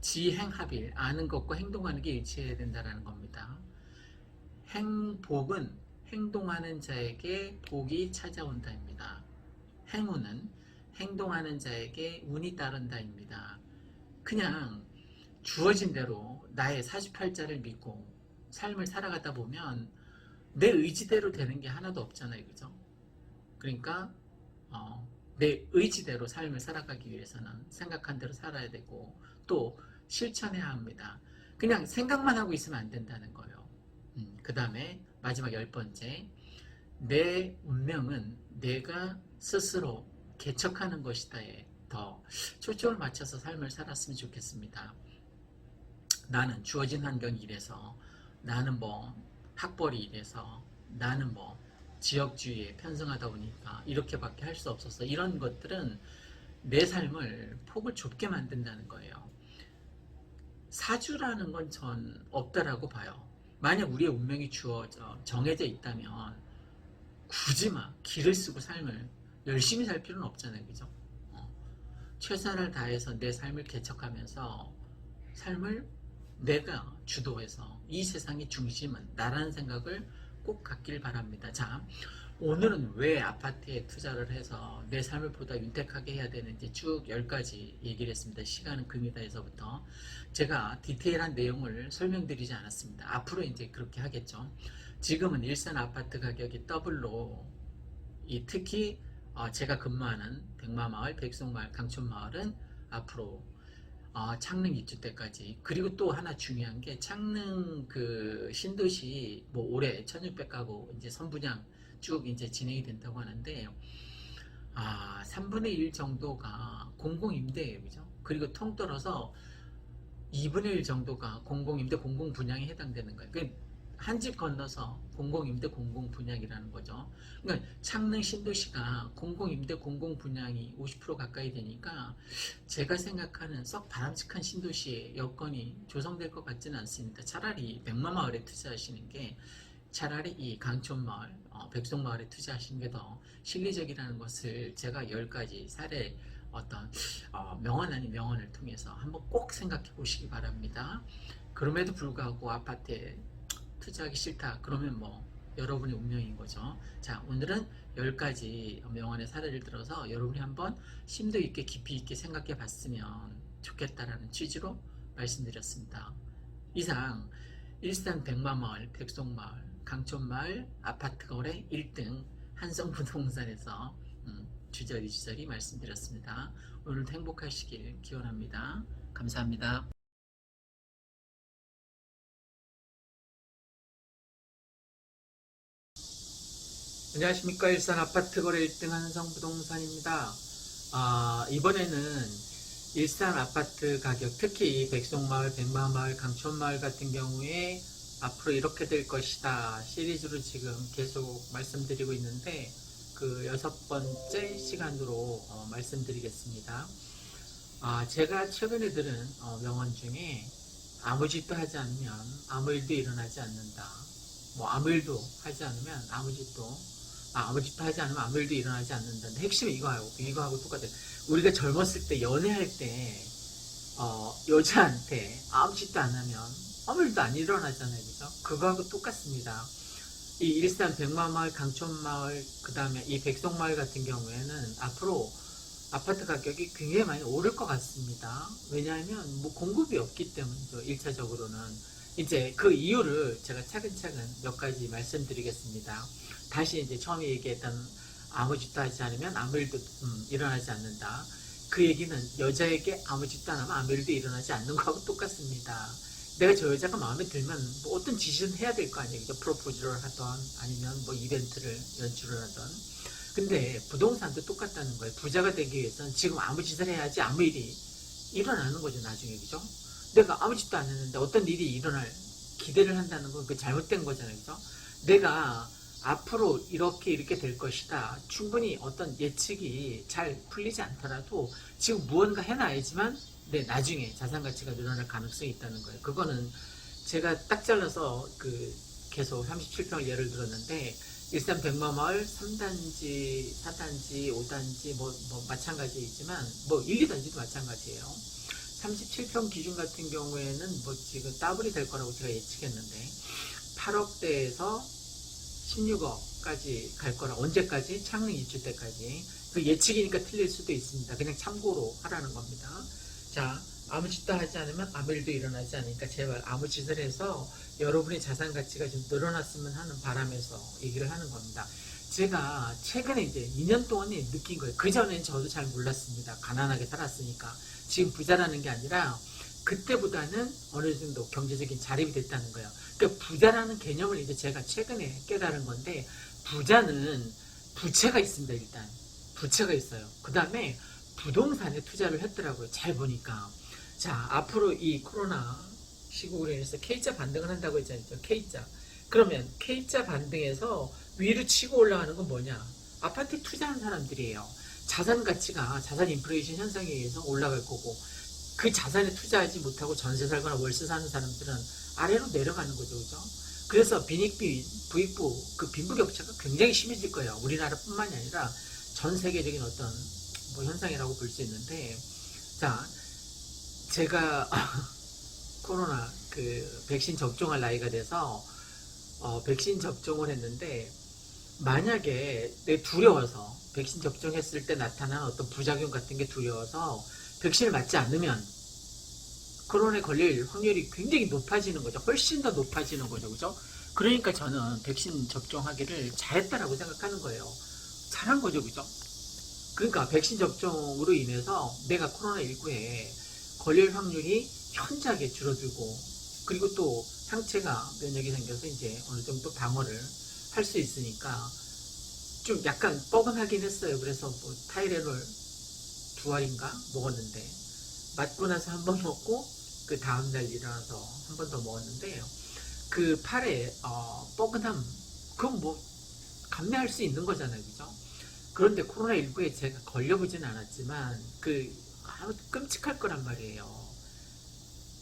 지행합일, 아는 것과 행동하는 게 일치해야 된다는 겁니다. 행복은 행동하는 자에게 복이 찾아온다입니다. 행운은 행동하는 자에게 운이 따른다입니다. 그냥 주어진 대로 나의 사주팔자를 믿고 삶을 살아가다 보면 내 의지대로 되는 게 하나도 없잖아요. 그죠? 그러니까 내 의지대로 삶을 살아가기 위해서는 생각한 대로 살아야 되고 또 실천해야 합니다. 그냥 생각만 하고 있으면 안 된다는 거예요. 그 다음에 마지막 열 번째, 내 운명은 내가 스스로 개척하는 것이다에 더 초점을 맞춰서 삶을 살았으면 좋겠습니다. 나는 주어진 환경이 이래서, 나는 뭐 학벌이 이래서, 나는 뭐 지역주의에 편승하다 보니까 이렇게밖에 할 수 없었어. 이런 것들은 내 삶을 폭을 좁게 만든다는 거예요. 사주라는 건 전 없다라고 봐요. 만약 우리의 운명이 주어져 정해져 있다면 굳이 막 기를 쓰고 삶을 열심히 살 필요는 없잖아요. 그죠? 최선을 다해서 내 삶을 개척하면서 삶을 내가 주도해서 이 세상의 중심은 나라는 생각을 꼭 갖길 바랍니다. 자, 오늘은 왜 아파트에 투자를 해서 내 삶을 보다 윤택하게 해야 되는지 쭉 10가지 얘기를 했습니다. 시간은 금이다에서부터 제가 디테일한 내용을 설명드리지 않았습니다. 앞으로 이제 그렇게 하겠죠. 지금은 일산 아파트 가격이 더블로 특히 제가 근무하는 백마마을, 백송마을, 강촌마을은 앞으로 창릉 입주 때까지, 그리고 또 하나 중요한 게 창릉 그 신도시 뭐 올해 1600가구 이제 선분양 쭉 이제 진행이 된다고 하는데 3분의 1 정도가 공공임대예요. 그죠? 그리고 통틀어서 2분의 1 정도가 공공임대, 공공분양에 해당되는 거예요. 그러니까 한 집 건너서 공공임대, 공공분양이라는 거죠. 그러니까 창릉 신도시가 공공임대, 공공분양이 50% 가까이 되니까 제가 생각하는 썩 바람직한 신도시의 여건이 조성될 것 같지는 않습니다. 차라리 백마마을에 투자하시는 게, 차라리 이 강촌마을, 백송마을에 투자하시는 게 더 실리적이라는 것을 제가 10가지 사례, 어떤 명언 아닌 명언을 통해서 한번 꼭 생각해 보시기 바랍니다. 그럼에도 불구하고 아파트에 투자하기 싫다 그러면 뭐 여러분의 운명인 거죠. 자, 오늘은 10가지 명언의 사례를 들어서 여러분이 한번 심도 있게 깊이 있게 생각해 봤으면 좋겠다라는 취지로 말씀드렸습니다. 이상 일산 백마마을, 백송마을, 강촌마을 아파트 거래 1등 한성부동산에서 주저리 말씀드렸습니다. 오늘도 행복하시길 기원합니다. 감사합니다. 안녕하십니까. 일산 아파트 거래 1등 한성부동산입니다. 이번에는 일산 아파트 가격, 특히 백송마을, 백마마을, 강촌마을 같은 경우에 앞으로 이렇게 될 것이다 시리즈로 지금 계속 말씀드리고 있는데, 그 6번째 시간으로 말씀드리겠습니다. 제가 최근에 들은 명언 중에 아무 짓도 하지 않으면 아무 일도 일어나지 않는다. 뭐 아무 일도 하지 않으면 아무 짓도 하지 않으면 아무 일도 일어나지 않는다는데, 핵심은 이거하고 똑같아요. 우리가 젊었을 때 연애할 때 여자한테 아무 짓도 안 하면 아무 일도 안 일어나잖아요. 그죠? 그거하고 똑같습니다. 이 일산 백마마을, 강촌마을, 그 다음에 이 백송마을 같은 경우에는 앞으로 아파트 가격이 굉장히 많이 오를 것 같습니다. 왜냐하면 뭐 공급이 없기 때문이죠. 1차적으로는. 이제 그 이유를 제가 차근차근 몇 가지 말씀드리겠습니다. 다시 이제 처음에 얘기했던 아무 짓도 하지 않으면 아무 일도 일어나지 않는다. 그 얘기는 여자에게 아무 짓도 안 하면 아무 일도 일어나지 않는 거하고 똑같습니다. 내가 저 여자가 마음에 들면 뭐 어떤 짓은 해야 될 거 아니에요. 그죠? 프로포즈를 하던 아니면 뭐 이벤트를 연출을 하던. 근데 부동산도 똑같다는 거예요. 부자가 되기 위해서는 지금 아무 짓을 해야지 아무 일이 일어나는 거죠. 나중에. 그죠? 내가 아무 짓도 안 했는데 어떤 일이 일어날 기대를 한다는 건 그 잘못된 거잖아요. 그죠? 내가 앞으로 이렇게 될 것이다. 충분히 어떤 예측이 잘 풀리지 않더라도 지금 무언가 해놔야지만 나중에 자산 가치가 늘어날 가능성이 있다는 거예요. 그거는 제가 딱 잘라서 계속 37평을 예를 들었는데, 일산 백마마을 3단지, 4단지, 5단지 뭐 마찬가지이지만 뭐 1, 2단지도 마찬가지예요. 37평 기준 같은 경우에는 뭐 지금 더블이 될 거라고 제가 예측했는데 8억대에서 16억까지 갈 거라. 언제까지? 창릉 입주 때까지. 그 예측이니까 틀릴 수도 있습니다. 그냥 참고로 하라는 겁니다. 자, 아무 짓도 하지 않으면 아무 일도 일어나지 않으니까 제발 아무 짓을 해서 여러분의 자산 가치가 좀 늘어났으면 하는 바람에서 얘기를 하는 겁니다. 제가 최근에 이제 2년 동안에 느낀 거예요. 그 전엔 저도 잘 몰랐습니다. 가난하게 살았으니까. 지금 부자라는 게 아니라 그때보다는 어느 정도 경제적인 자립이 됐다는 거예요. 그러니까 부자라는 개념을 이제 제가 최근에 깨달은 건데, 부자는 부채가 있습니다. 일단 부채가 있어요. 그 다음에 부동산에 투자를 했더라고요. 잘 보니까. 자, 앞으로 이 코로나 시국으로 인해서 K자 반등을 한다고 했잖아요. K자. 그러면 K자 반등에서 위로 치고 올라가는 건 뭐냐? 아파트에 투자한 사람들이에요. 자산 가치가 자산 인플레이션 현상에 의해서 올라갈 거고, 그 자산에 투자하지 못하고 전세 살거나 월세 사는 사람들은 아래로 내려가는 거죠, 그죠? 그래서 부익부 그 빈부격차가 굉장히 심해질 거예요. 우리나라뿐만이 아니라 전 세계적인 어떤 뭐 현상이라고 볼 수 있는데, 자, 제가 코로나 그 백신 접종할 나이가 돼서 백신 접종을 했는데, 만약에 내 두려워서 백신 접종했을 때 나타난 어떤 부작용 같은 게 두려워서 백신을 맞지 않으면 코로나에 걸릴 확률이 굉장히 높아지는 거죠. 훨씬 더 높아지는 거죠. 그죠? 그러니까 저는 백신 접종하기를 잘했다라고 생각하는 거예요. 잘한 거죠. 그죠? 그러니까 백신 접종으로 인해서 내가 코로나19에 걸릴 확률이 현저하게 줄어들고, 그리고 또 상체가 면역이 생겨서 이제 어느 정도 방어를 할 수 있으니까 좀 약간 뻐근하긴 했어요. 그래서 뭐 타이레놀 2알인가 먹었는데, 맞고 나서 한 번 먹고 그 다음날 일어나서 한 번 더 먹었는데, 그 팔에 뻐근함, 그건 뭐 감내할 수 있는 거잖아요. 그죠? 그런데 코로나19에 제가 걸려보진 않았지만 아주 끔찍할 거란 말이에요.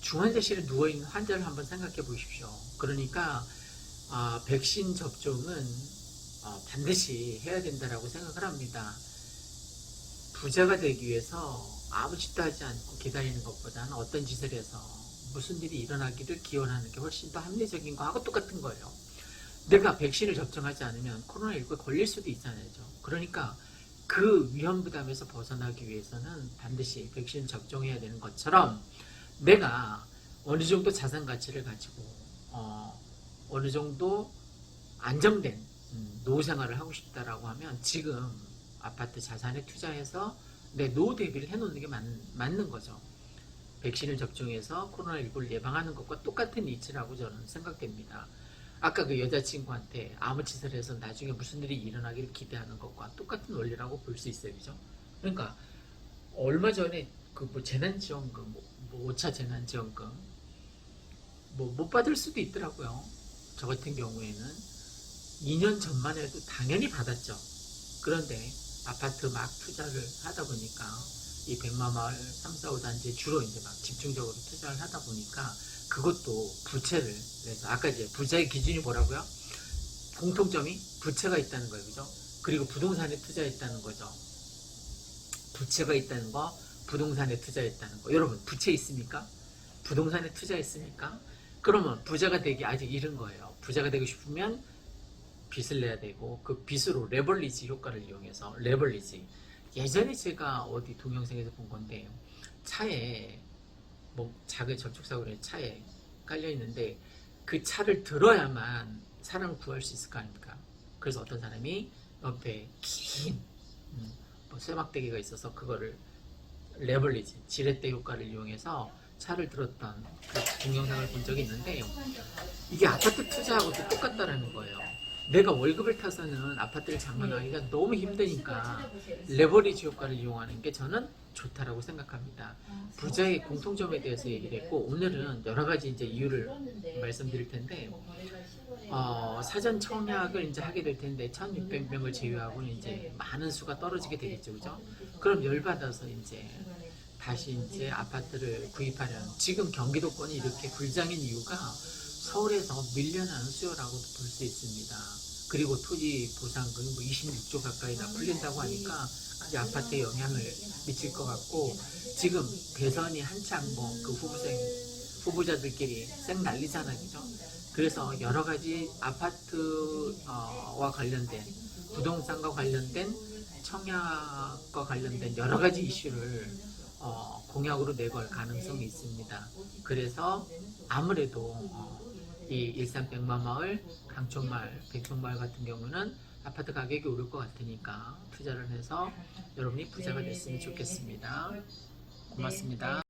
중환자실에 누워있는 환자를 한번 생각해 보십시오. 그러니까 백신 접종은 반드시 해야 된다라고 생각을 합니다. 부자가 되기 위해서 아무 짓도 하지 않고 기다리는 것보다는 어떤 짓을 해서 무슨 일이 일어나기를 기원하는 게 훨씬 더 합리적인 거하고 똑같은 거예요. 내가 백신을 접종하지 않으면 코로나19에 걸릴 수도 있잖아요. 그러니까 그 위험 부담에서 벗어나기 위해서는 반드시 백신 접종해야 되는 것처럼, 내가 어느 정도 자산 가치를 가지고 어느 정도 안정된 노후 생활을 하고 싶다라고 하면 지금 아파트 자산에 투자해서 내 노후 대비를 해놓는 게 맞는 거죠. 백신을 접종해서 코로나19를 예방하는 것과 똑같은 이치라고 저는 생각됩니다. 아까 그 여자친구한테 아무 짓을 해서 나중에 무슨 일이 일어나기를 기대하는 것과 똑같은 원리라고 볼 수 있어요. 그죠? 그러니까 얼마 전에 그 뭐 재난지원금, 뭐 5차 재난지원금 뭐 못 받을 수도 있더라고요. 저 같은 경우에는 2년 전만 해도 당연히 받았죠. 그런데 아파트 막 투자를 하다 보니까 이 백마마을 3, 4, 5단지에 주로 이제 막 집중적으로 투자를 하다 보니까 그것도 부채를 내서, 아까 이제 부자의 기준이 뭐라고요? 공통점이 부채가 있다는 거예요. 그죠? 그리고 부동산에 투자했다는 거죠. 부채가 있다는 거, 부동산에 투자했다는 거. 여러분, 부채 있습니까? 부동산에 투자했습니까? 그러면 부자가 되기 아직 이른 거예요. 부자가 되고 싶으면 빚을 내야 되고, 그 빚으로 레버리지 효과를 이용해서, 레버리지. 예전에 제가 어디 동영상에서 본 건데, 차에 뭐 작은 접촉사고에 차에 깔려 있는데 그 차를 들어야만 사람을 구할 수 있을 거 아닙니까? 그래서 어떤 사람이 옆에 긴 뭐 쇠막대기가 있어서 그거를 레버리지, 지렛대 효과를 이용해서 차를 들었던 그 동영상을 본 적이 있는데, 이게 아파트 투자하고도 똑같다라는 거예요. 내가 월급을 타서는 아파트를 장만하기가 너무 힘드니까 레버리지 효과를 이용하는 게 저는 좋다라고 생각합니다. 부자의 공통점에 대해서 얘기를 했고, 오늘은 여러 가지 이제 이유를 말씀드릴 텐데, 사전 청약을 이제 하게 될 텐데 1,600명을 제외하고는 이제 많은 수가 떨어지게 되겠죠, 그죠? 그럼 열받아서 이제 다시 이제 아파트를 구입하려는, 지금 경기도권이 이렇게 불장인 이유가 서울에서 밀려나는 수요라고도 볼 수 있습니다. 그리고 토지 보상금이 뭐 26조 가까이 다 풀린다고 하니까 그게 아파트에 영향을 미칠 것 같고, 지금 대선이 한창 뭐 그 후보자들끼리 쌩 난리잖아요, 그죠? 그래서 여러 가지 아파트와 관련된, 부동산과 관련된, 청약과 관련된 여러 가지 이슈를 공약으로 내걸 가능성이 있습니다. 그래서 아무래도 이 일산 백마마을, 강촌마을, 백촌마을 같은 경우는 아파트 가격이 오를 것 같으니까 투자를 해서 여러분이 부자가 됐으면 좋겠습니다. 고맙습니다.